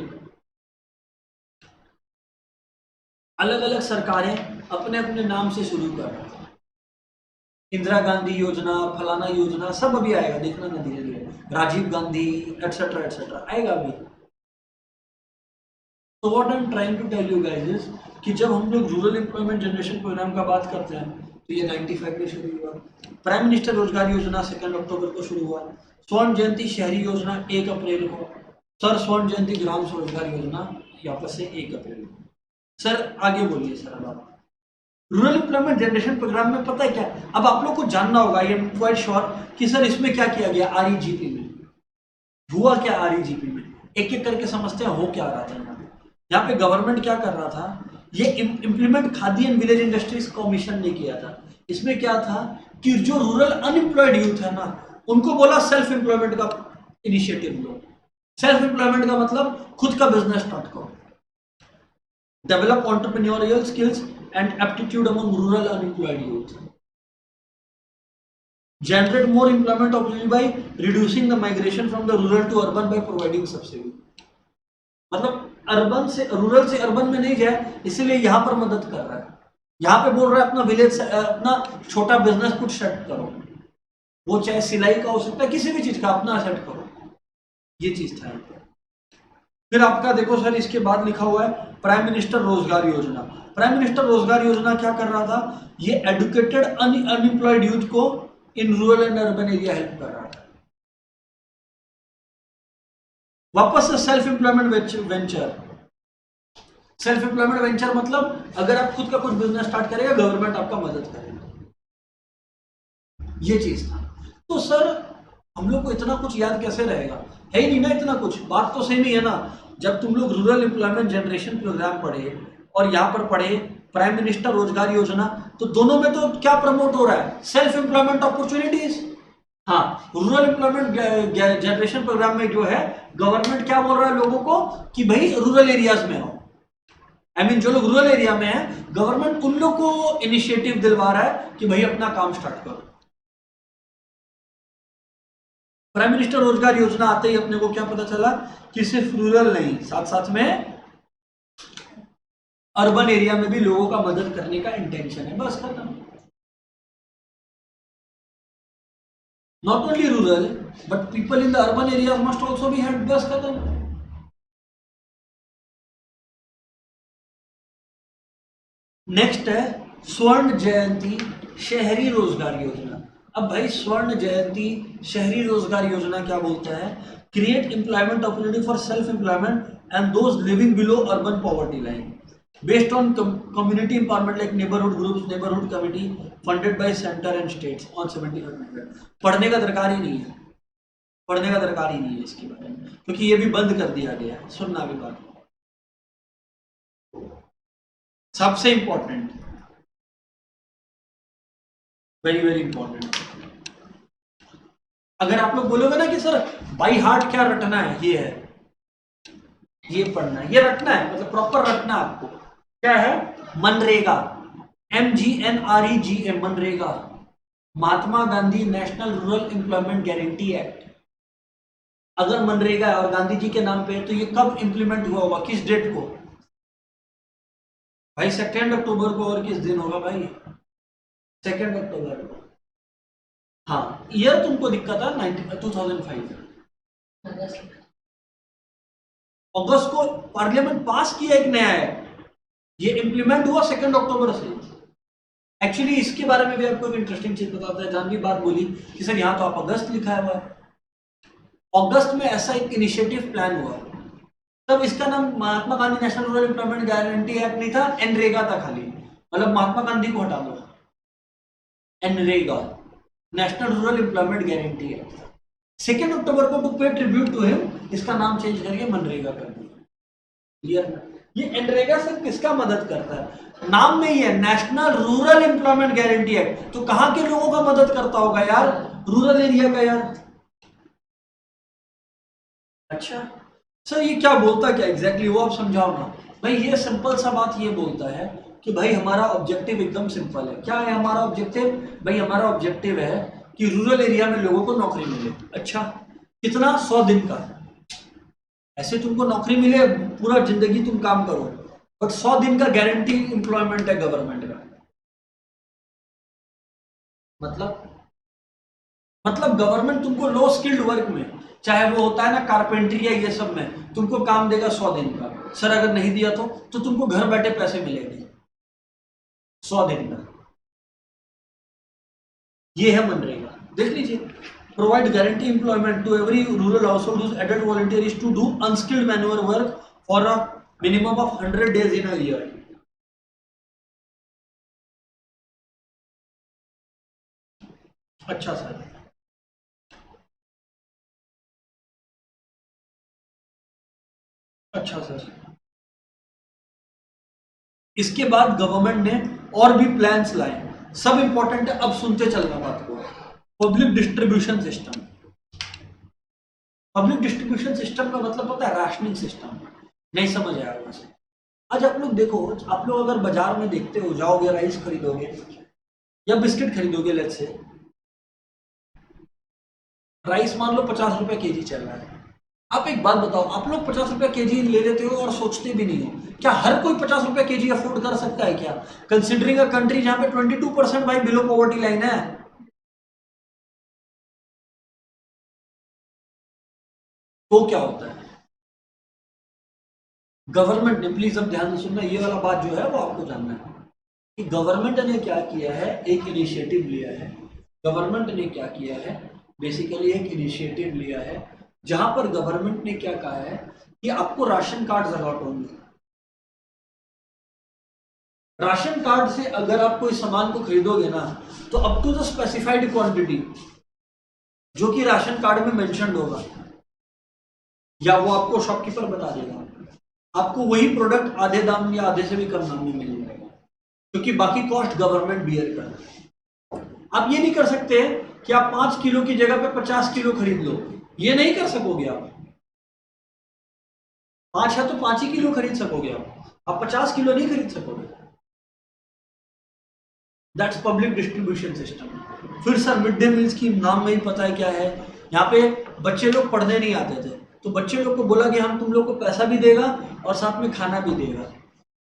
Speaker 1: अलग अलग सरकारें अपने अपने नाम से शुरू कर रही हैं, इंदिरा गांधी योजना, फलाना योजना, सब अभी आएगा, देखना ना धीरे धीरे, राजीव गांधी एटसेट्रा एटसेट्रा आएगा अभी। तो what I am trying to tell you guys is कि जब हम लोग रूरल एम्प्लॉयमेंट जनरेशन प्रोग्राम का बात करते हैं तो ये 95 में शुरू हुआ। प्राइम मिनिस्टर रोजगार योजना 2 अक्टूबर को शुरू हुआ। स्वर्ण जयंती शहरी योजना 1 अप्रैल को। सर स्वर्ण जयंती ग्राम स्वरोजगार योजना वापस से 1 अप्रैल को। सर आगे बोलिए सर। अब आप रूरल एम्प्लॉयमेंट जनरेशन प्रोग्राम में पता है क्या, अब आप लोग को जानना होगा, आई एम क्वाइट श्योर कि सर इसमें क्या किया गया, आरईजीपी में हुआ क्या, आरईजीपी में एक एक करके समझते हैं हो क्या रहा था। यहाँ पे गवर्नमेंट क्या कर रहा था, ये implement khadi and village industries commission ने किया था। इसमें क्या था कि जो रूरल अनएम्प्लॉयड यूथ है ना, उनको बोला सेल्फ एम्प्लॉयमेंट का इनिशिएटिव लो। सेल्फ एम्प्लॉयमेंट का मतलब खुद का बिजनेस स्टार्ट करो, develop entrepreneurial skills and aptitude among rural unemployed youth, generate more employment opportunity by reducing the migration from the rural to urban by providing subsidy। मतलब urban से rural से urban में नहीं जाए, इसलिए यहाँ पर मदद कर रहा है। यहाँ पे बोल रहा है अपना विलेज, अपना छोटा बिजनेस कुछ सेट करो, वो चाहे सिलाई का हो सकता है, किसी भी चीज का अपना सेट करो, ये चीज था। फिर आपका देखो सर इसके बाद लिखा हुआ है प्राइम मिनिस्टर रोजगार योजना। प्राइम मिनिस्टर रोजगार योजना क्या कर रहा था, ये एडुकेटेड अनएम्प्लॉयड यूथ को in rural and urban area help कर रहा था। वापस से self employment venture. Self employment venture मतलब अगर आप खुद का कुछ बिजनेस स्टार्ट करेगा, गवर्नमेंट आपका मदद करेगा, ये चीज था। तो सर हम लोग को इतना कुछ याद कैसे रहेगा, है ही नहीं ना इतना कुछ, बात तो सेम ही है ना। जब तुम लोग रूरल एम्प्लॉयमेंट जनरेशन प्रोग्राम पढ़े और यहाँ पर पढ़े प्राइम मिनिस्टर रोजगार योजना, तो दोनों में तो क्या प्रमोट हो रहा है, सेल्फ एम्प्लॉयमेंट अपॉर्चुनिटीज। हाँ, रूरल एम्प्लॉयमेंट जनरेशन प्रोग्राम में जो है गवर्नमेंट क्या बोल रहा है लोगों को कि भाई रूरल एरियाज में हो, आई मीन जो लोग रूरल एरिया में है, गवर्नमेंट उन लोग को इनिशिएटिव दिलवा रहा है कि भाई अपना काम स्टार्ट करो। प्राइम मिनिस्टर रोजगार योजना आते ही अपने को क्या पता चला कि सिर्फ रूरल नहीं, साथ साथ में अर्बन एरिया में भी लोगों का मदद करने का इंटेंशन है, बस खत्म। Not only rural but people in the urban area must also be help, बस खत्म। नेक्स्ट है स्वर्ण जयंती शहरी रोजगार योजना। अब भाई स्वर्ण जयंती शहरी रोजगार योजना क्या बोलता है, create employment opportunity for self employment and those living below urban poverty line based on community empowerment like neighbourhood groups, neighbourhood committee funded by centre and states on 75%। पढ़ने का दरकार ही नहीं है, पढ़ने का दरकार ही नहीं है इसके बारे में, क्योंकि ये भी बंद कर दिया गया है, सुनना भी बात। सबसे इंपॉर्टेंट, वेरी वेरी इंपॉर्टेंट। अगर आप लोग बोलोगे ना कि सर बाई हार्ट क्या रटना है, ये है, ये पढ़ना है, ये रटना है, मतलब प्रॉपर रटना है आपको। क्या है? मनरेगा, MGNREGA, मनरेगा, Mahatma Gandhi national rural employment guarantee act. अगर मनरेगा है और गांधी जी के नाम पे है तो ये कब इंप्लीमेंट हुआ होगा, किस डेट को भाई? 2 अक्टूबर को। और किस दिन होगा भाई? 2 अक्टूबर को। हाँ, ईयर तुमको दिक्कत है 2005, अगस्त को पार्लियामेंट पास किया एक नया एक्ट, ये इंप्लीमेंट हुआ 2 अक्टूबर से। एक्चुअली इसके बारे में भी आपको एक इंटरेस्टिंग चीज बताता है। जानवी बात बोली कि सर यहाँ तो आप अगस्त लिखा हुआ है, अगस्त में ऐसा एक इनिशिएटिव प्लान हुआ, तब इसका नाम Mahatma Gandhi national rural employment guarantee act नहीं था, एनरेगा था खाली, मतलब महात्मा गांधी को हटा दो, NREGA, national rural employment guarantee act. 2 अक्टूबर को टू पे ट्रिब्यूट टू हिम इसका नाम चेंज करके मनरेगा कर दिया। क्लियर? ये एनरेगा से किसका मदद करता है? नाम में ही है national rural employment guarantee act, तो कहां के लोगों का मदद करता होगा यार? रूरल एरिया का यार। अच्छा सर ये क्या बोलता, क्या एग्जैक्टली वो आप समझाओ ना भाई। ये सिंपल सा बात ये बोलता है कि भाई हमारा ऑब्जेक्टिव एकदम सिंपल है। क्या है हमारा ऑब्जेक्टिव? भाई हमारा ऑब्जेक्टिव है कि रूरल एरिया में लोगों को नौकरी मिले। अच्छा कितना? 100 दिन का। ऐसे तुमको नौकरी मिले, पूरा जिंदगी तुम काम करो, बट 100 दिन का गारंटी एम्प्लॉयमेंट है गवर्नमेंट का। मतलब गवर्नमेंट तुमको लो स्किल्ड वर्क में, चाहे वो होता है ना कारपेंट्री या ये सब में, तुमको काम देगा 100 दिन का। सर अगर नहीं दिया तो तुमको घर बैठे पैसे मिलेंगे 100 दिन का। ये है मनरेगा, देख लीजिए। Provide guarantee employment to every rural household whose adult volunteer is to do unskilled manual work for a minimum of 100 days in a year। अच्छा सर, अच्छा सर। इसके बाद गवर्नमेंट ने और भी प्लान्स लाए, सब इंपॉर्टेंट है, अब सुनते चलना बात को। Public distribution system. Public distribution system का मतलब पता है? Rationing system. नहीं समझ आया वैसे। आज आप लोग देखो, आप लोग अगर बाजार में देखते हो, जाओगे राइस खरीदोगे या बिस्किट खरीदोगे, लेट्स से राइस मान लो 50 रुपए केजी चल रहा है। आप एक बात बताओ, आप लोग 50 रुपए केजी ले लेते हो और सोचते भी नहीं हो, क्या हर कोई 50 रुपए केजी अफोर्ड कर सकता है क्या? कंसिडरिंग अ कंट्री जहां पे 22% भाई बिलो पॉवर्टी लाइन है। तो क्या होता है? गवर्नमेंट ने, प्लीज अब ध्यान से सुनना, ये वाला बात जो है वो आपको जानना है कि गवर्नमेंट ने क्या किया है, एक इनिशिएटिव लिया है। गवर्नमेंट ने क्या किया है? बेसिकली एक इनिशिएटिव लिया है जहां पर गवर्नमेंट ने क्या कहा है कि आपको राशन कार्ड अलॉट होंगे। राशन कार्ड से अगर आप कोई सामान को खरीदोगे ना, तो up to the specified quantity जो कि राशन कार्ड में मेंशन होगा, या वो आपको शॉपकीपर बता देगा, आपको वही प्रोडक्ट आधे दाम या आधे से भी कम दाम में मिल जाएगा, क्योंकि बाकी कॉस्ट गवर्नमेंट बियर कर रहा है। आप ये नहीं कर सकते कि आप 5 किलो की जगह पे 50 किलो खरीद लो, ये नहीं कर सकोगे आप। 5 है तो 5 ही किलो खरीद सकोगे आप 50 किलो नहीं खरीद सकोगे। That's public distribution system. फिर sir mid day meal scheme, नाम में ही पता है क्या है। यहाँ पे बच्चे लोग पढ़ने नहीं आते थे, तो बच्चे लोग को बोला कि हम तुम लोग को पैसा भी देगा और साथ में खाना भी देगा।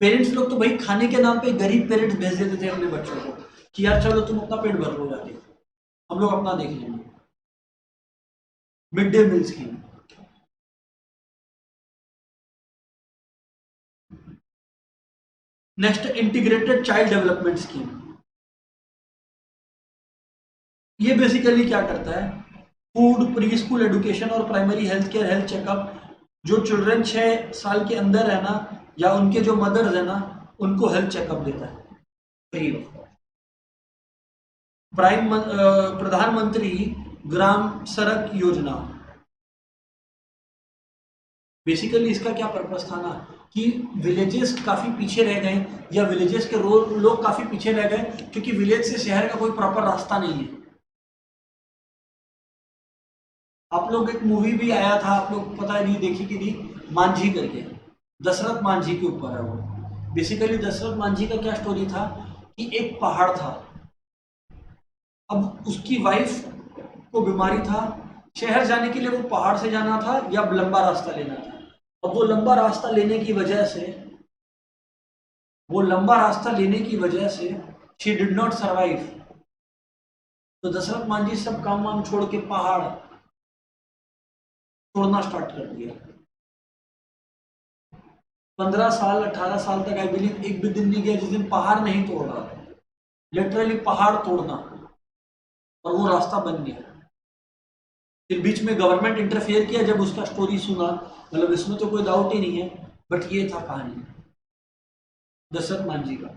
Speaker 1: पेरेंट्स लोग तो भाई खाने के नाम पे, गरीब पेरेंट्स भेज देते थे अपने बच्चों को कि यार चलो तुम अपना पेट भर लो जाके, हम लोग अपना देख लेंगे। Mid day meal scheme. Next, integrated child development scheme. ये बेसिकली क्या करता है? फूड, प्री स्कूल एजुकेशन और primary health care, health checkup, जो चिल्ड्रन 6 साल के अंदर है ना, या उनके जो मदर्स है ना, उनको हेल्थ चेकअप देता है फ्री ऑफ कॉस्ट। प्रधानमंत्री ग्राम सड़क योजना, बेसिकली इसका क्या पर्पस था ना कि विलेजेस काफ़ी पीछे रह गए, या विलेजेस के लोग काफ़ी पीछे रह गए, क्योंकि विलेज से शहर का कोई प्रॉपर रास्ता नहीं है। आप लोग एक मूवी भी आया था, आप लोग पता नहीं देखी कि नहीं, मांझी करके, दशरथ मांझी के ऊपर है वो। बेसिकली दशरथ मांझी का क्या स्टोरी था कि एक पहाड़ था, अब उसकी वाइफ को बीमारी था, शहर जाने के लिए वो पहाड़ से जाना था या लंबा रास्ता लेना था। अब वो लंबा रास्ता लेने की वजह से, शी डिड नॉट सर्वाइव। तो दशरथ मांझी सब काम वाम छोड़ के पहाड़ छोड़ना स्टार्ट कर दिया। 15 साल 18 साल तक आई बिलीव एक भी दिन नहीं गया जिस दिन पहाड़ नहीं तोड़ रहा था, लिटरली पहाड़ तोड़ना, और वो रास्ता बन गया। फिर बीच में गवर्नमेंट इंटरफेयर किया जब उसका स्टोरी सुना, मतलब इसमें तो कोई डाउट ही नहीं है, बट ये था कहानी दशरथ मांझी का।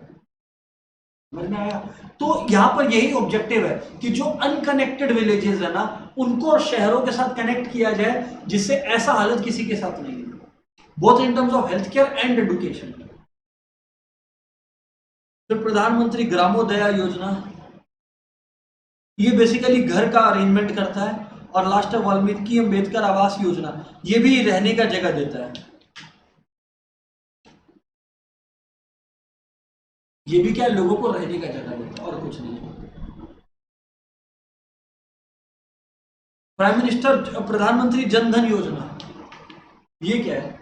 Speaker 1: समझ में आया? तो यहाँ पर यही ऑब्जेक्टिव है कि जो अनकनेक्टेड विलेजेस है ना, उनको शहरों के साथ कनेक्ट किया जाए, जिससे ऐसा हालत किसी के साथ नहीं है, both in terms of health care and education. फिर प्रधानमंत्री ग्रामोदया योजना, ये बेसिकली घर का अरेंजमेंट करता है। और लास्ट है वाल्मीकि अंबेडकर आवास योजना, ये भी रहने का जगह देता है। ये भी क्या, लोगों को रहने का जगह देता है और कुछ नहीं। प्राइम मिनिस्टर प्रधानमंत्री जन धन योजना, ये क्या है?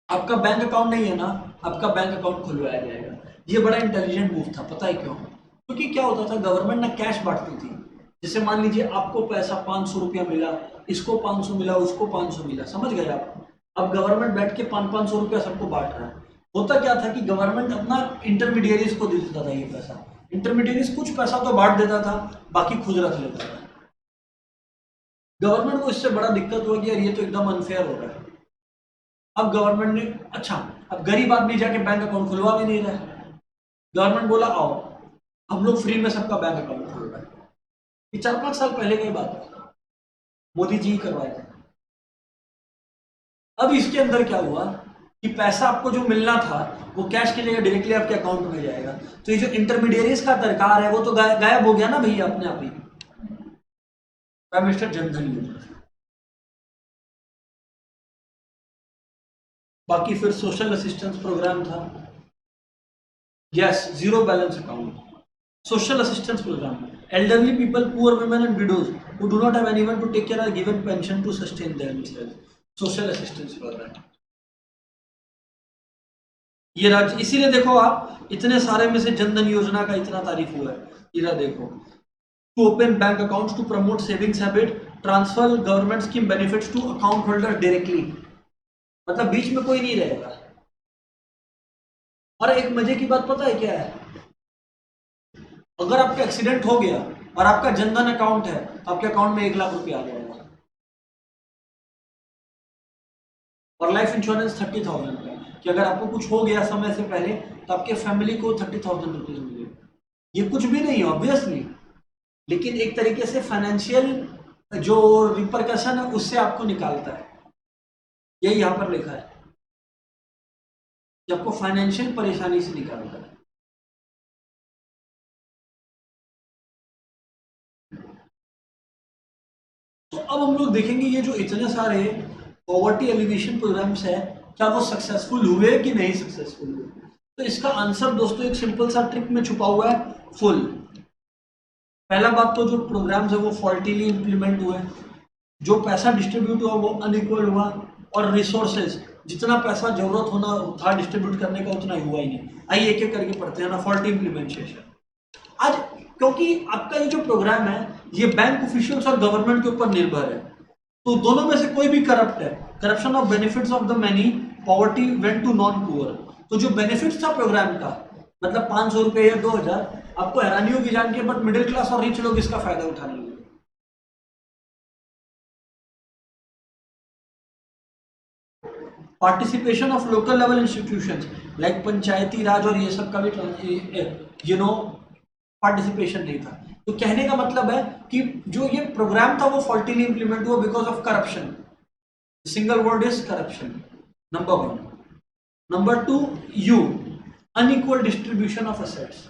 Speaker 1: आपका बैंक अकाउंट नहीं है ना, आपका बैंक अकाउंट खुलवाया जाएगा। ये बड़ा इंटेलिजेंट मूव था, पता है क्यों? क्योंकि क्या होता था, गवर्नमेंट ना कैश बांटती थी। जैसे मान लीजिए आपको पैसा 500 रुपया मिला, इसको 500 मिला, उसको 500 मिला, समझ गए आप? अब गवर्नमेंट बैठ के 500 रुपया सबको बांट रहा है। होता क्या था कि गवर्नमेंट अपना इंटरमीडियरीज को दे देता था ये पैसा, इंटरमीडियरीज कुछ पैसा तो बांट देता था, बाकी खुद रख लेता था। गवर्नमेंट को इससे बड़ा दिक्कत हुआ कि यार ये तो एकदम अनफेयर हो रहा है। अब गवर्नमेंट ने, अच्छा, अब गरीब आदमी जाके बैंक अकाउंट खुलवा भी नहीं रहा है, गवर्नमेंट बोला आओ हम लोग फ्री में सबका बैंक अकाउंट खोल रहे हैं। ये 4-5 साल पहले की बात है, मोदी जी ही करवाए थे। अब इसके अंदर क्या हुआ कि पैसा आपको जो मिलना था वो कैश की जगह डायरेक्टली आपके अकाउंट में जाएगा। तो ये जो इंटरमीडियरीज का दरकार है वो तो गायब हो गया ना भैया अपने आप ही। प्राइम मिनिस्टर जनधन योजना। बाकी फिर सोशल असिस्टेंस प्रोग्राम था, yes, zero balance account, social assistance program, elderly people, poor women and widows who do not have anyone to take care are given pension to sustain themselves, social assistance program। ये राज्य, इसीलिए देखो आप इतने सारे में से जनधन योजना का इतना तारीफ हुआ है। इधर देखो, to open bank accounts to promote savings habit, transfer government scheme benefits to account holder directly, मतलब बीच में कोई नहीं रहेगा। और एक मजे की बात पता है क्या है? अगर आपका एक्सीडेंट हो गया और आपका जनधन अकाउंट है तो आपके अकाउंट में 1 लाख रुपया आ जाएगा। और लाइफ इंश्योरेंस 30,000 का, कि अगर आपको कुछ हो गया समय से पहले तो आपके फैमिली को 30,000 रुपीज मिलेगा। ये कुछ भी नहीं है ऑब्वियसली, लेकिन एक तरीके से फाइनेंशियल जो रिपरकशन है उससे आपको निकालता है। यही यहां पर लिखा है कि आपको फाइनेंशियल परेशानी से निकालता है। तो अब हम लोग देखेंगे ये जो इतने सारे पॉवर्टी एलिवेशन प्रोग्राम्स है, क्या वो सक्सेसफुल हुए कि नहीं सक्सेसफुल हुए? तो इसका आंसर दोस्तों एक सिंपल सा ट्रिक में छुपा हुआ है, फुल। पहला बात तो जो प्रोग्राम्स है वो फॉल्टीली इंप्लीमेंट हुए, जो पैसा डिस्ट्रीब्यूट हुआ वो अनइक्वल हुआ, और रिसोर्सेज जितना पैसा जरूरत होना था डिस्ट्रीब्यूट करने का उतना हुआ ही नहीं। आइए एक एक करके पढ़ते हैं ना। फॉल्टी इंप्लीमेंटेशन, आज क्योंकि आपका ये जो प्रोग्राम है ये बैंक ऑफिशियल्स और गवर्नमेंट के ऊपर निर्भर है, तो दोनों में से कोई भी करप्ट है। Corruption of benefits of the many, poverty went to non poor. तो जो बेनिफिट्स था प्रोग्राम का, मतलब 500 रुपए या 2000, आपको हैरानी होगी जान के, बट मिडिल क्लास और रिच लोग इसका फायदा उठा लेंगे। Participation of local level institutions like Panchayati Raj और ये सब का भी पार्टिसिपेशन नहीं था। तो कहने का मतलब है कि जो ये प्रोग्राम था वो फॉल्टीली इंप्लीमेंट हुआ because of corruption. Single word is corruption. Number one. Number two, U, unequal distribution of assets.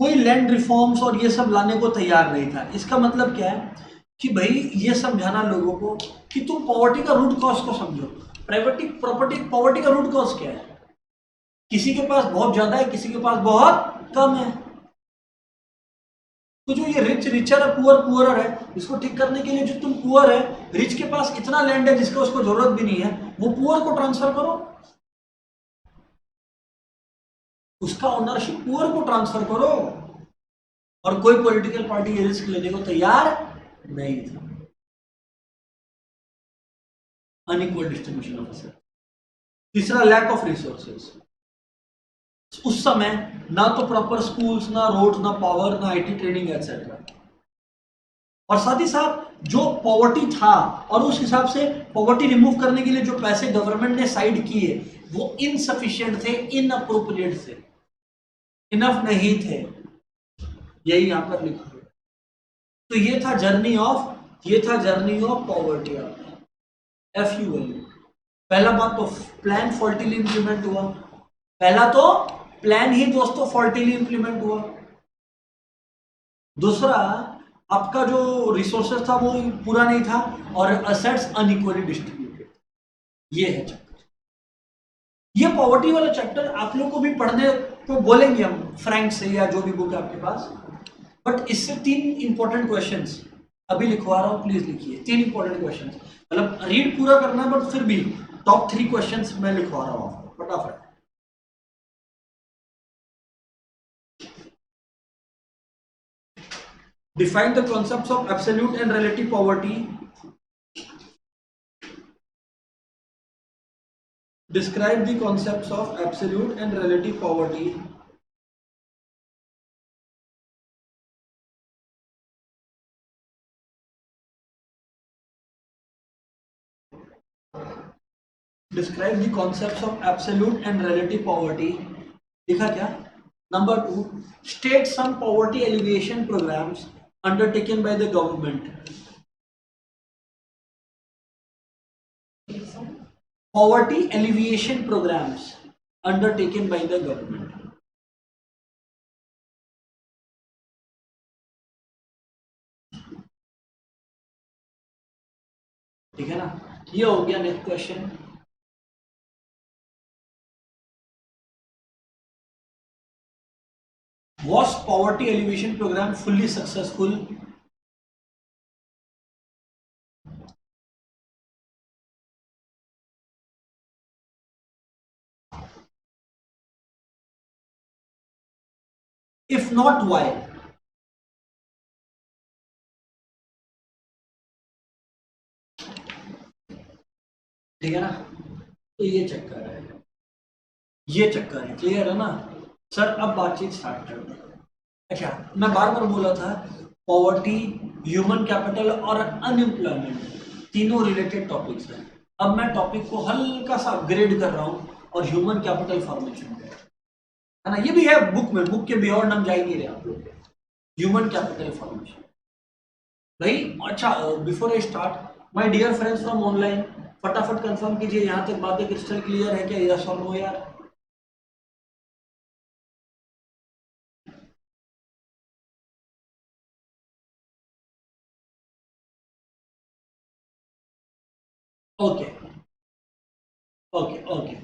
Speaker 1: कोई लैंड रिफॉर्म्स और ये सब लाने को तैयार नहीं था। इसका मतलब क्या है कि भाई ये समझाना लोगों को कि तुम पॉवर्टी का रूट कॉज को समझो। पॉवर्टी का रूट कॉज क्या है? किसी के पास बहुत ज्यादा है, किसी के पास बहुत कम है। तो जो ये रिच रिचर है, पुअर पुअर है, इसको ठीक करने के लिए जो तुम पुअर है, रिच के पास इतना लैंड है जिसका उसको जरूरत भी नहीं है, वो पुअर को ट्रांसफर करो, उसका ओनरशिप पुअर को ट्रांसफर करो। और कोई पॉलिटिकल पार्टी ये रिस्क लेने को तैयार नहीं था। Unequal distribution of asset. तीसरा, लैक ऑफ रिसोर्सेज। उस समय ना तो प्रॉपर स्कूल्स, ना रोड्स, ना पावर, ना आईटी ट्रेनिंग एक्सेट्रा। और साथ ही साथ जो पॉवर्टी था और उस हिसाब से पॉवर्टी रिमूव करने के लिए जो पैसे गवर्नमेंट ने साइड किए वो इनसफिशिएंट थे, इनअप्रोप्रिएट थे, इनफ नहीं थे। यही यहां पर लिखा है। तो ये था जर्नी ऑफ पॉवर्टी। FUL। पहला बात तो प्लान फॉल्टीली इंप्लीमेंट हुआ। पहला तो प्लान ही दोस्तों फॉल्टीली इंप्लीमेंट हुआ। दूसरा, आपका जो रिसोर्सेस था वो पूरा नहीं था और असेट्स अनइक्वली डिस्ट्रीब्यूटेड। ये है चैप्टर। ये पॉवर्टी वाला चैप्टर आप लोग को भी पढ़ने को बोलेंगे हम फ्रैंक से या जो भी बुक है आपके पास। बट इससे 3 इंपॉर्टेंट क्वेश्चंस अभी लिखवा रहा हूं, प्लीज लिखिए। 3 इंपॉर्टेंट क्वेश्चंस, मतलब रीड पूरा करना है बट फिर भी टॉप 3 क्वेश्चंस मैं लिखवा रहा हूं आपको फटाफट। Define the concepts of absolute and relative poverty. Describe the concepts of absolute and relative poverty. Describe the concepts of absolute and relative poverty. लिखा क्या? Number 2, state some poverty alleviation programs undertaken by the government. Poverty alleviation programs undertaken by the government. ठीक है ना? ये हो गया next question. Was poverty alleviation program fully successful? If not, why? ठीक है ना? तो ये चक्कर है, क्लियर है ना सर? अब बातचीत स्टार्ट करते हैं। अच्छा, मैं बार बार बोला था पॉवर्टी, ह्यूमन कैपिटल और अनएम्प्लॉयमेंट तीनों रिलेटेड टॉपिक्स हैं। अब मैं टॉपिक को हल्का सा अपग्रेड कर रहा हूं और ह्यूमन कैपिटल फॉर्मेशन है ना, ये भी है बुक में, बुक के बियॉन्ड हम जा ही नहीं रहे आप लोग। ह्यूमन कैपिटल फॉर्मेशन भाई। अच्छा, before I start, my dear friends from online, फटाफट कंफर्म कीजिए यहां तक बातें क्रिस्टल क्लियर है क्या? यस और नो यार? Okay okay okay.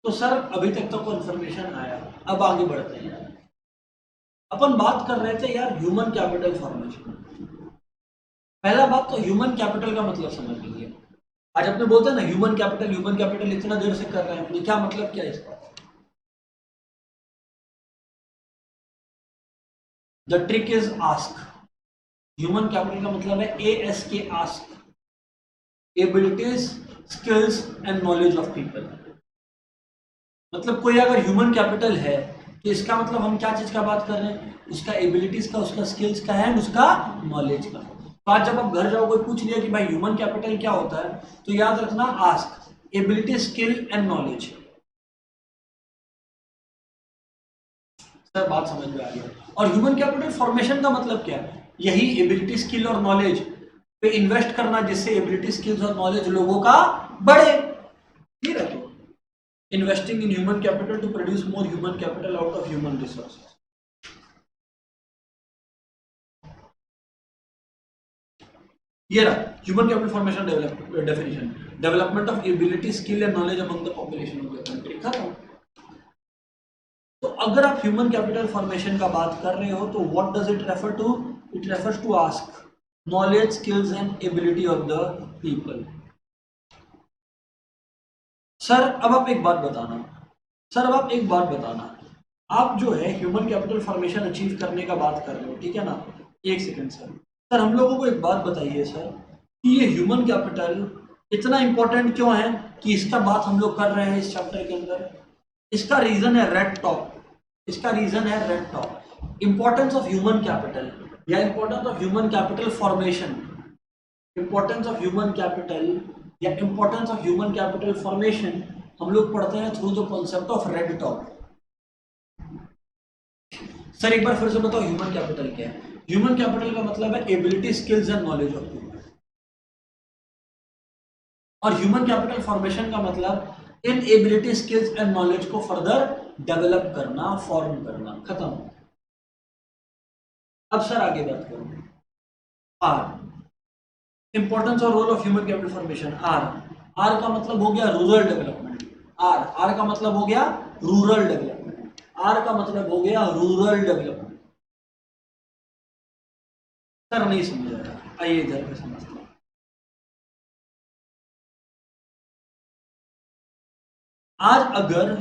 Speaker 1: तो सर अभी तक तो कंफर्मेशन आया, अब आगे बढ़ते हैं। अपन बात कर रहे थे यार ह्यूमन कैपिटल फॉर्मेशन। पहला बात तो ह्यूमन कैपिटल का मतलब समझ लीजिए। आज अपने बोलते हैं ना ह्यूमन कैपिटल इतना देर से कर रहे हैं अपने, क्या मतलब क्या है इसका? The trick is ask. Human capital का मतलब है ASK, ask. Abilities, skills and knowledge of people. मतलब कोई अगर ह्यूमन कैपिटल है तो इसका मतलब हम क्या चीज का बात कर रहे हैं? उसका एबिलिटीज का, उसका स्किल्स का है, उसका नॉलेज का। तो आज जब आप घर जाओ, कोई पूछ लिया कि भाई ह्यूमन कैपिटल क्या होता है, तो याद रखना ask, ability, skill and knowledge. Sir बात समझ में आ गया। और ह्यूमन कैपिटल फॉर्मेशन का मतलब क्या है? यही एबिलिटी, स्किल और नॉलेज पे इन्वेस्ट करना, जिससे एबिलिटी, स्किल्स और नॉलेज लोगों का बढ़े। ठीक है, तो investing in human capital to produce more human capital out of human resources. ये रहा human capital formation definition, development of ability, skill and knowledge among the population of the country. खत्म। तो अगर आप ह्यूमन कैपिटल फॉर्मेशन का बात कर रहे हो तो what does it refer to? It refers to ask knowledge, skills and ability of the people. Sir अब आप एक बात बताना, आप जो है ह्यूमन कैपिटल फॉर्मेशन अचीव करने का बात कर रहे हो, ठीक है ना? एक सेकंड सर हम लोगों को एक बात बताइए सर कि ये ह्यूमन कैपिटल इतना इंपॉर्टेंट क्यों है कि इसका बात हम लोग कर रहे हैं इस चैप्टर के अंदर? इसका रीजन है red top, importance of human capital या importance of human capital formation, हम लोग पढ़ते हैं through the concept of red top. Sir एक बार फिर से बताओ ह्यूमन कैपिटल क्या है? ह्यूमन कैपिटल का मतलब है ability, skills and knowledge of people. और ह्यूमन कैपिटल फॉर्मेशन का मतलब इन एबिलिटी, स्किल्स एंड नॉलेज को फर्दर डेवलप करना, फॉर्म करना। खत्म। अब सर आगे बात करूं, आर, इंपॉर्टेंस और role of human capital formation. R का मतलब हो गया रूरल डेवलपमेंट। आर का मतलब हो गया रूरल डेवलपमेंट। सर नहीं समझ रहा, आइए इधर पे समझते हैं। आज अगर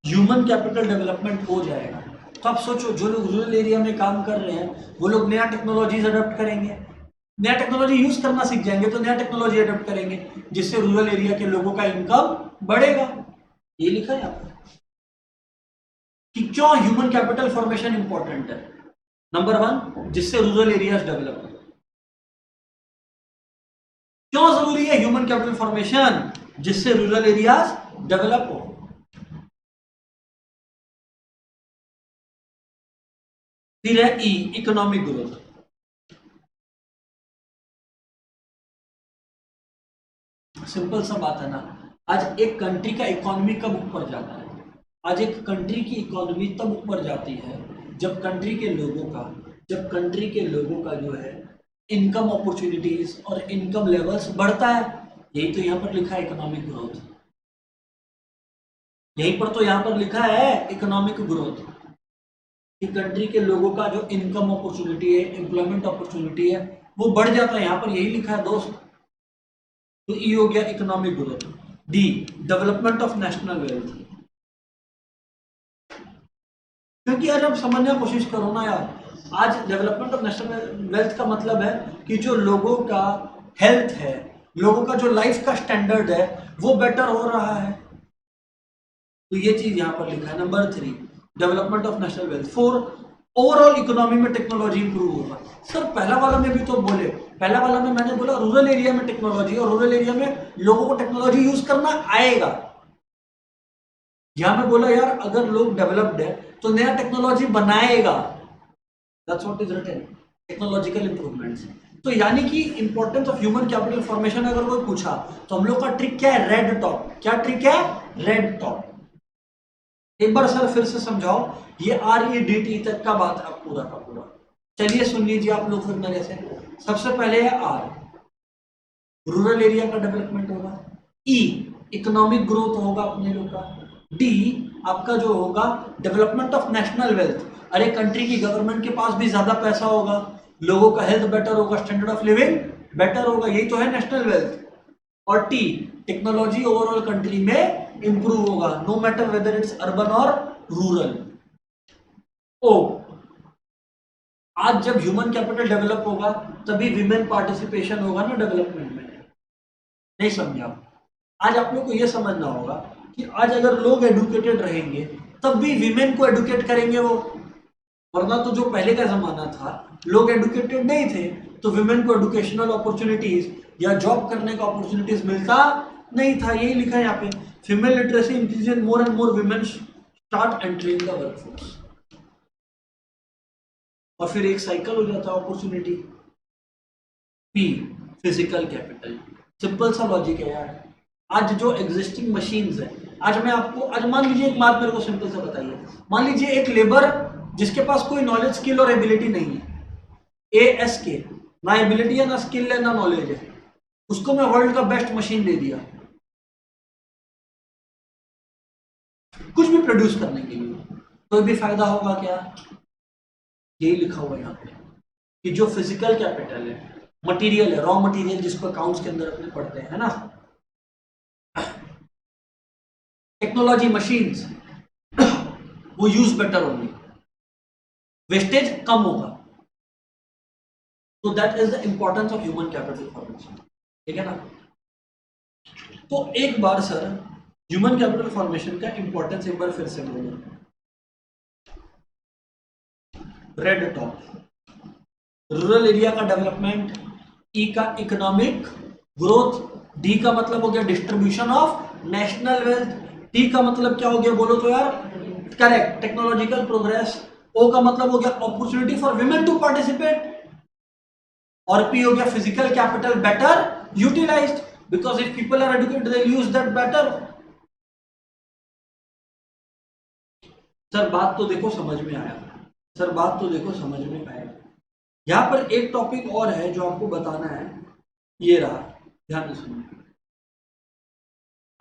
Speaker 1: ह्यूमन कैपिटल डेवलपमेंट हो जाएगा तो आप सोचो जो लोग रूरल एरिया में काम कर रहे हैं वो लोग नया टेक्नोलॉजीज अडॉप्ट करेंगे, नया टेक्नोलॉजी यूज करना सीख जाएंगे तो नया टेक्नोलॉजी अडॉप्ट करेंगे, जिससे रूरल एरिया के लोगों का इनकम बढ़ेगा। ये लिखा है यहाँ पर कि क्यों ह्यूमन कैपिटल फॉर्मेशन इंपॉर्टेंट है। नंबर 1, जिससे रूरल एरियाज डेवलप हो। क्यों जरूरी है ह्यूमन कैपिटल फॉर्मेशन? जिससे रूरल एरियाज डेवलप हो। फिर है ई, इकोनॉमिक ग्रोथ। सिंपल सा बात है ना, आज एक कंट्री का इकोनॉमी कब ऊपर जाता है? आज एक कंट्री की इकोनॉमी तब ऊपर जाती है जब कंट्री के लोगों का जो है इनकम अपॉर्चुनिटीज और इनकम लेवल्स बढ़ता है। यही तो यहाँ पर लिखा है इकोनॉमिक ग्रोथ, यहीं पर तो यहाँ पर लिखा है इकोनॉमिक ग्रोथ कि कंट्री के लोगों का जो इनकम अपॉर्चुनिटी है, एम्प्लॉयमेंट अपॉर्चुनिटी है, वो बढ़ जाता है। यहाँ पर यही लिखा है दोस्त। तो ई हो गया economic growth. D, development of national wealth. क्योंकि आज आप समझने की कोशिश करो ना यार, आज डेवलपमेंट ऑफ नेशनल वेल्थ का मतलब है कि जो लोगों का हेल्थ है, लोगों का जो लाइफ का स्टैंडर्ड है वो बेटर हो रहा है। तो ये चीज यहां पर लिखा है। Number 3, development of national wealth. 4, overall economy में टेक्नोलॉजी इंप्रूव होगा। सर पहला वाला में भी तो बोले, पहला वाला में मैंने बोला रूरल एरिया में टेक्नोलॉजी, और रूरल एरिया में लोगों को टेक्नोलॉजी यूज करना आएगा। यहां पे बोला यार अगर लोग डेवलप्ड है तो नया टेक्नोलॉजी बनाएगा। That's what is written, technological improvements. तो यानी कि importance of human capital formation अगर कोई पूछा तो हम लोग का ट्रिक क्या है? Red top. क्या ट्रिक है? Red top. एक बार सर फिर से समझाओ, ये REDT तक का बात है पूरा का पूरा। चलिए सुन लीजिए आप लोग फिर मेरे से। सबसे पहले है आर, रूरल एरिया का डेवलपमेंट होगा। ई, इकोनॉमिक ग्रोथ होगा अपने लोग का। डी, आपका जो होगा डेवलपमेंट ऑफ नेशनल वेल्थ, अरे कंट्री की गवर्नमेंट के पास भी ज्यादा पैसा होगा, लोगों का हेल्थ बेटर होगा, स्टैंडर्ड ऑफ लिविंग बेटर होगा, यही तो है नेशनल वेल्थ। और टी, टेक्नोलॉजी ओवरऑल कंट्री में इंप्रूव होगा, no matter whether it's urban और रूरल। ओ, आज जब ह्यूमन कैपिटल डेवलप होगा तभी विमेन पार्टिसिपेशन होगा ना डेवलपमेंट में। नहीं समझा? आज आप लोग को यह समझना होगा कि आज अगर लोग एडुकेटेड रहेंगे तब भी विमेन को एडुकेट करेंगे वो, वरना तो जो पहले का जमाना था लोग एडुकेटेड नहीं थे तो विमेन को एडुकेशनल अपॉर्चुनिटीज या जॉब करने का अपॉर्चुनिटीज मिलता नहीं था। यही लिखा है यहाँ पे, female literacy increases, more and more women start entering the workforce. और फिर एक साइकिल हो जाता है opportunity. P physical capital. Simple सा लॉजिक है यार। आज जो एग्जिस्टिंग मशीन्स है, आज मैं आपको, आज मान लीजिए एक बात मेरे को सिंपल से बताइए, मान लीजिए एक लेबर जिसके पास कोई नॉलेज, स्किल और एबिलिटी नहीं है, ASK, ना एबिलिटी है, ना स्किल है, ना नॉलेज है, उसको मैं वर्ल्ड का बेस्ट मशीन दे दिया कुछ भी प्रोड्यूस करने के लिए, कोई भी फायदा होगा क्या? यही लिखा हुआ है यहाँ पे कि जो फिजिकल कैपिटल है, मटेरियल है, रॉ मटेरियल, जिसको अकाउंट्स के अंदर अपने पढ़ते हैं, है ना, टेक्नोलॉजी, मशीन्स, वो यूज बेटर होंगी, वेस्टेज कम होगा। तो that is the importance of human capital formation, ठीक है ना। तो एक बार सर ह्यूमन कैपिटल फॉर्मेशन का इंपॉर्टेंस एक बार फिर से बोलो। रेड टॉप, रूरल एरिया का डेवलपमेंट, ई का इकोनॉमिक ग्रोथ, डी का मतलब हो गया distribution of national wealth, T का मतलब क्या हो गया बोलो तो यार, करेक्ट, टेक्नोलॉजिकल प्रोग्रेस, ओ का मतलब हो गया opportunity for women to participate, और पी हो गया physical capital better utilised, because if people are educated they use that better. Sir बात तो देखो समझ में आया, सर बात तो देखो समझ में आया। यहां पर एक टॉपिक और है जो आपको बताना है, ये रहा, ध्यान से सुनिए।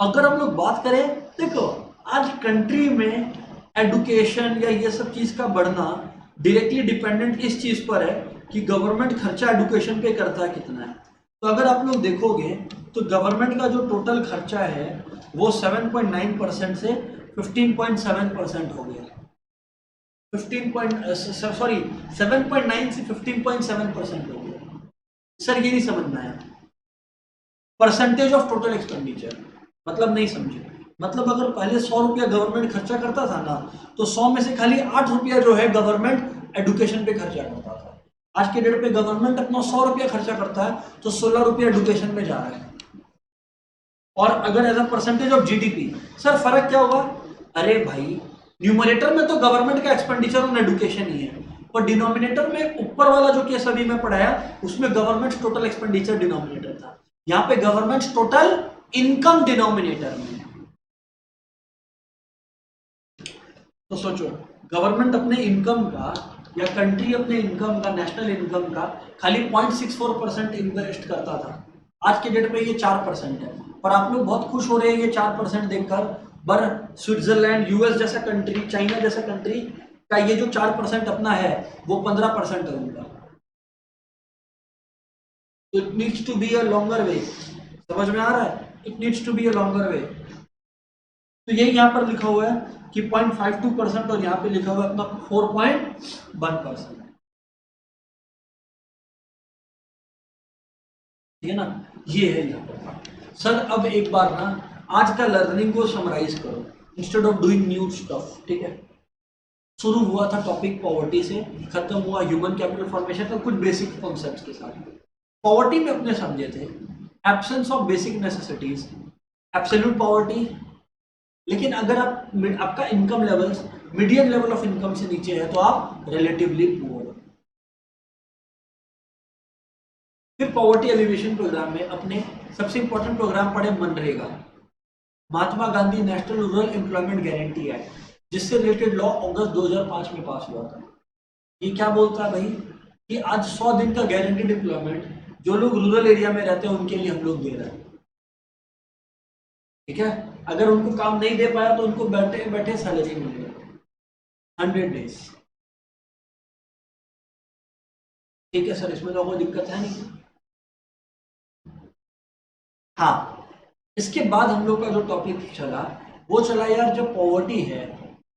Speaker 1: अगर हम लोग बात करें, देखो आज कंट्री में एडुकेशन या ये सब चीज का बढ़ना डायरेक्टली डिपेंडेंट इस चीज पर है कि गवर्नमेंट खर्चा एडुकेशन पे करता है कितना है। तो अगर आप लोग देखोगे तो गवर्नमेंट का जो टोटल खर्चा है वो 7.9% से 15.7% हो गया। 7.9 से 15.7% हो गया। सर ये नहीं समझना है, परसेंटेज ऑफ टोटल एक्सपेंडिचर, मतलब नहीं समझे। मतलब अगर पहले 100 रुपया गवर्नमेंट खर्चा करता था ना, तो 100 में से खाली 8 रुपया जो है गवर्नमेंट एडुकेशन पे खर्चा करता था। आज के डेट पे गवर्नमेंट अपना 100 रुपया खर्चा करता है तो 16 रुपया एडुकेशन में जा रहा है। और अगर as a percentage of GDP, sir फर्क क्या होगा? अरे भाई न्यूमरेटर में तो गवर्नमेंट का एक्सपेंडिचर ऑन एडुकेशन ही है, और डिनोमिनेटर में ऊपर वाला जो केस अभी मैं पढ़ाया उसमें गवर्नमेंट टोटल एक्सपेंडिचर डिनोमिनेटर था, यहाँ पे गवर्नमेंट टोटल इनकम डिनोमिनेटर में। तो सोचो गवर्नमेंट अपने इनकम का या कंट्री अपने इनकम का, नेशनल इनकम का खाली 0.64% इन्वेस्ट करता था, आज के डेट पे ये 4% है। पर आप लोग बहुत खुश हो रहे हैं ये 4% देखकर, पर स्विट्जरलैंड, US जैसा कंट्री, चाइना जैसा कंट्री का ये जो 4% अपना है वो 15% है उनका। It needs to be a longer way, समझ में आ रहा है? It needs to be a longer way. तो यही यहाँ पर लिखा हुआ है कि 0.52% और यहाँ पे लिखा हुआ है अपना 4.1%, ठीक है ना। ये है यहाँ पर। सर अब एक बार ना आज का लर्निंग को समराइज करो instead of doing new stuff, ठीक है। शुरू हुआ था टॉपिक पॉवर्टी से, खत्म हुआ ह्यूमन कैपिटल फॉर्मेशन का कुछ बेसिक कॉन्सेप्ट्स के साथ। पॉवर्टी में अपने समझे थे absence of basic necessities, absolute poverty. लेकिन अगर आप आपका income level medium level of income से नीचे है तो आप रिलेटिवली पुअर। फिर पॉवर्टी एलिवेशन प्रोग्राम में अपने सबसे इंपॉर्टेंट प्रोग्राम पढ़े मनरेगा, Mahatma Gandhi national rural employment guarantee act, जिससे रिलेटेड लॉ अगस्त 2005 में पास हुआ था। ये क्या बोलता है भाई कि आज 100 दिन का गारंटीड एम्प्लॉयमेंट जो लोग रूरल एरिया में रहते हैं उनके लिए हम लोग दे रहे हैं, ठीक है। अगर उनको काम नहीं दे पाया तो उनको बैठे बैठे सैलरी मिलेगा 100 डेज, ठीक है सर, इसमें तो कोई दिक्कत है नहीं। हाँ, इसके बाद हम लोग का जो टॉपिक चला वो चला यार, जब पॉवर्टी है,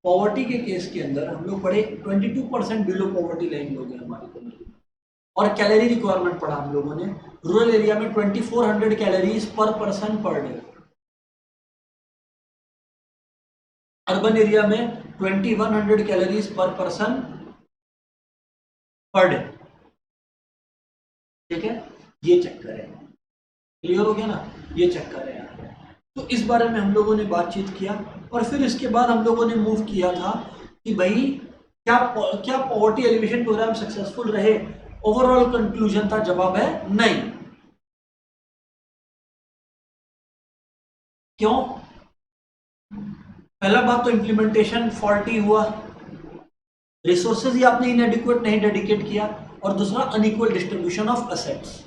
Speaker 1: पॉवर्टी के केस के अंदर हम लोग पढ़े 22% बिलो पॉवर्टी लाइन लोग हैं हमारी कंट्री में, और कैलोरी रिक्वायरमेंट पढ़ा हम लोगों ने। रूरल एरिया में 2400 कैलोरीज पर person per day, urban area में 2100 कैलोरीज पर पर्सन पर डे, ठीक है। ये चक्कर है, क्लियर हो गया ना, ये चक्कर है यार। तो इस बारे में हम लोगों ने बातचीत किया, और फिर इसके बाद हम लोगों ने मूव किया था कि भाई क्या पॉवर्टी एलिवेशन प्रोग्राम सक्सेसफुल रहे? ओवरऑल कंक्लूजन था, जवाब है नहीं। क्यों? पहला बात तो इंप्लीमेंटेशन फॉल्टी हुआ, रिसोर्सेज ही आपने इनएडिक्वेट नहीं डेडिकेट किया, और दूसरा अनइक्वल डिस्ट्रीब्यूशन ऑफ असेट्स,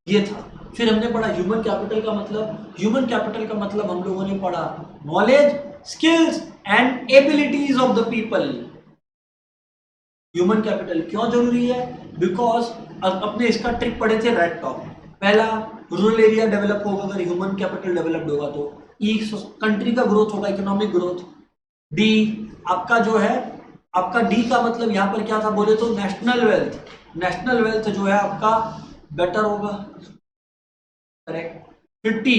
Speaker 1: ये था। फिर हमने पढ़ा ह्यूमन कैपिटल का मतलब। ह्यूमन कैपिटल का मतलब हम लोगों ने पढ़ा knowledge, skills and abilities of the people. Human capital क्यों जरूरी है? बिकॉज अपने इसका ट्रिक पढ़े थे रेड टॉप। पहला, रूरल एरिया डेवलप होगा अगर ह्यूमन कैपिटल डेवलप्ड होगा तो। ई, कंट्री का ग्रोथ होगा, इकोनॉमिक ग्रोथ। डी, आपका जो है, आपका डी का मतलब यहां पर क्या था बोले तो नेशनल वेल्थ। नेशनल वेल्थ जो है आपका बेटर होगा, करेक्ट। फिर टी,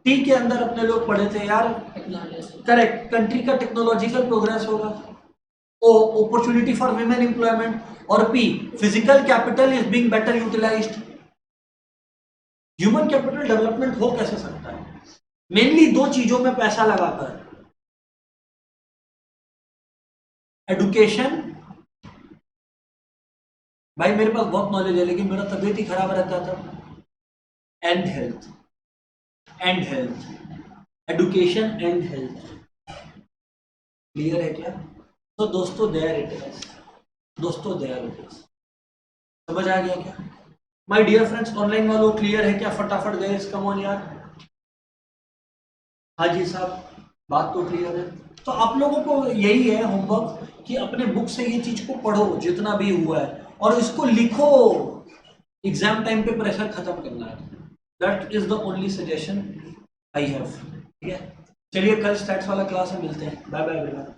Speaker 1: टी के अंदर अपने लोग पढ़े थे यार,
Speaker 2: टेक्नोलॉजी।
Speaker 1: करेक्ट, कंट्री का टेक्नोलॉजिकल प्रोग्रेस होगा। O, opportunity for women employment. और P, physical capital is being better utilised. Human capital development हो कैसे सकता है? मेनली दो चीजों में पैसा लगाकर, एडुकेशन। भाई मेरे पास बहुत नॉलेज है लेकिन मेरा तबीयत ही खराब रहता था। And health, and health, education and health. Clear है क्या? तो दोस्तों देयर इट इज, दोस्तों देयर इट इज। समझ आ गया क्या? माय डियर फ्रेंड्स, ऑनलाइन वालों क्लियर है क्या? फटाफट गए, कम ऑन यार। हाँ जी साहब, बात तो क्लियर है। तो आप लोगों को यही है होमवर्क कि अपने बुक से ये चीज को पढ़ो जितना भी हुआ है, और इसको लिखो। एग्जाम टाइम पे प्रेशर खत्म करना है। That is the only suggestion I have. ठीक है, चलिए कल स्टैट्स वाला क्लास में मिलते हैं। Bye bye everyone.